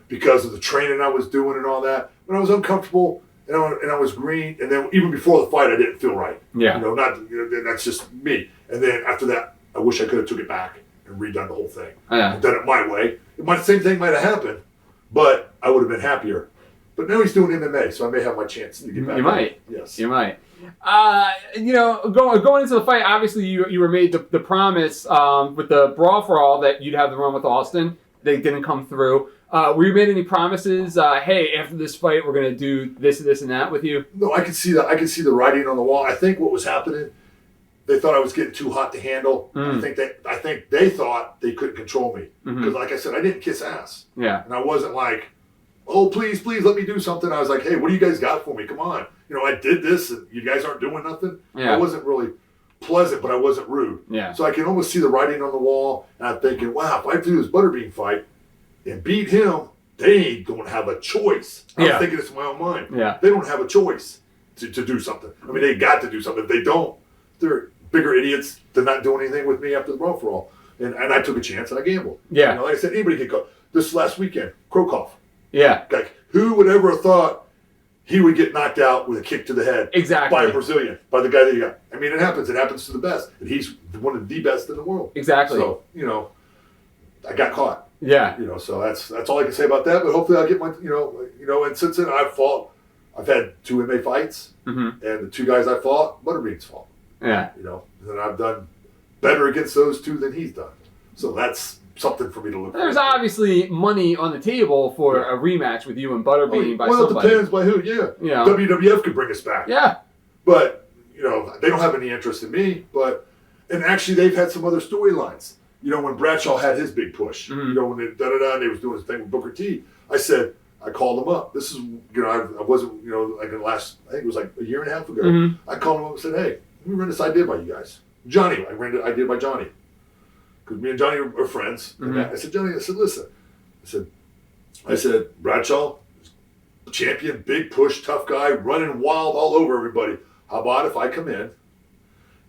Speaker 1: Because of the training I was doing and all that. When I was uncomfortable and I was green, and then even before the fight, I didn't feel right.
Speaker 3: Yeah.
Speaker 1: That's just me. And then after that, I wish I could have took it back and redone the whole thing.
Speaker 3: Yeah.
Speaker 1: And done it my way. Same thing might have happened, but I would have been happier. But now he's doing MMA, so I may have my chance to get back.
Speaker 3: You might.
Speaker 1: Yes.
Speaker 3: You might. Going into the fight, obviously you were made the promise with the Brawl for All that you'd have the run with Austin. They didn't come through. Were you made any promises? Hey, after this fight, we're going to do this, and that with you?
Speaker 1: No, I could see that. I could see the writing on the wall. I think what was happening, they thought I was getting too hot to handle. I think they thought they couldn't control me because, like I said, I didn't kiss ass.
Speaker 3: Yeah.
Speaker 1: And I wasn't like, oh, please, let me do something. I was like, hey, what do you guys got for me? Come on. I did this, and you guys aren't doing nothing.
Speaker 3: Yeah.
Speaker 1: I wasn't really
Speaker 21: pleasant, but I wasn't rude.
Speaker 3: Yeah.
Speaker 21: So I can almost see the writing on the wall, and I'm thinking, wow, if I do this Butterbean fight and beat him, they don't have a choice. I was thinking this in my own mind.
Speaker 3: Yeah.
Speaker 21: They don't have a choice to do something. I mean, they got to do something. If they don't, they're bigger idiots to not do anything with me after the Brawl for All. And I took a chance and I gambled.
Speaker 3: Yeah.
Speaker 21: You know, like I said, anybody could go. This last weekend, Krokoff.
Speaker 3: Yeah.
Speaker 21: Like, who would ever have thought he would get knocked out with a kick to the head by a Brazilian, by the guy that he got? I mean, it happens. It happens to the best. And he's one of the best in the world.
Speaker 3: Exactly.
Speaker 21: So, you know, I got caught.
Speaker 3: Yeah.
Speaker 21: You know, so that's all I can say about that. But hopefully I'll get my, you know, and since then I've had 2 MMA fights, and the 2 guys I fought, Butterbean's fault.
Speaker 3: Yeah.
Speaker 21: You know, and I've done better against those 2 than he's done. So that's something for me to look
Speaker 3: There's
Speaker 21: forward to.
Speaker 3: obviously money on the table for a rematch with you and Butterbean by
Speaker 21: well,
Speaker 3: somebody.
Speaker 21: it depends by who, yeah.
Speaker 3: You know.
Speaker 21: WWF could bring us back.
Speaker 3: Yeah.
Speaker 21: But, you know, they don't have any interest in me. And actually, they've had some other storylines. You know, when Bradshaw had his big push, you know, when they and they was doing his thing with Booker T, I called him up. This is, you know, I wasn't, you know, like in the last, I think it was like a year and a half ago. I called him up and said, hey, let me run this idea by you guys. Johnny, I ran the idea by Johnny. Because me and Johnny are friends. And I said, Johnny, listen. I said, Bradshaw, champion, big push, tough guy, running wild all over everybody. How about if I come in,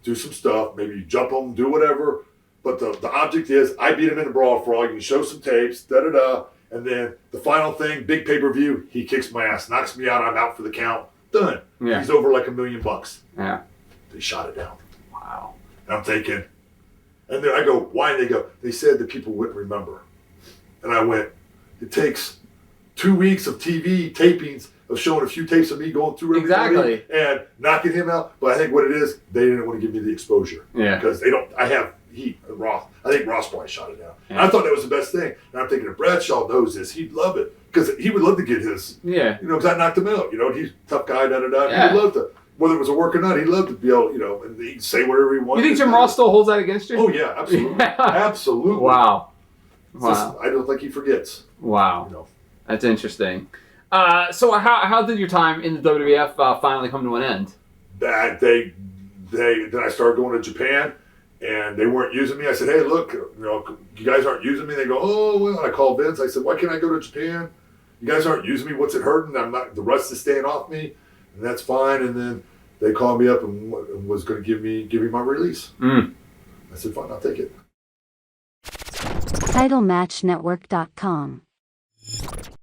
Speaker 21: do some stuff, maybe jump him, do whatever. But the object is, I beat him in the Brawl for All. You can show some tapes, and then the final thing, big pay-per-view, he kicks my ass, knocks me out, I'm out for the count. Done.
Speaker 3: Yeah.
Speaker 21: He's over like $1 million.
Speaker 3: Yeah.
Speaker 21: They shot it down.
Speaker 3: Wow.
Speaker 21: And I'm thinking, and then I go, why? And they go, they said that people wouldn't remember. And I went, it takes 2 weeks of TV tapings of showing a few tapes of me going through everybody and knocking him out. But I think what it is, they didn't want to give me the exposure.
Speaker 3: Yeah.
Speaker 21: Because they don't, I have heat and Ross. I think Ross probably shot it down. And I thought that was the best thing. And I'm thinking if Bradshaw knows this, he'd love it. Because he would love to get his, you know, because I knocked him out. You know, he's a tough guy, Yeah. He'd love to, whether it was a work or not, he'd love to be able, you know, and he'd say whatever he wanted.
Speaker 3: You think Jim Ross still holds that against you?
Speaker 21: Oh, yeah, absolutely. Absolutely.
Speaker 3: Wow.
Speaker 21: Just, I don't think he forgets.
Speaker 3: Wow.
Speaker 21: You know.
Speaker 3: That's interesting. So how did your time in the WWF finally come to an end?
Speaker 21: Then I started going to Japan, and they weren't using me. I said, hey, look, you know, you guys aren't using me. They go, oh, well. And I called Vince. I said, why can't I go to Japan? You guys aren't using me. What's it hurting? The rust is staying off me, and that's fine. And then they called me up and was going to give me my release. I said, fine, I'll take it.
Speaker 2: TitleMatchNetwork.com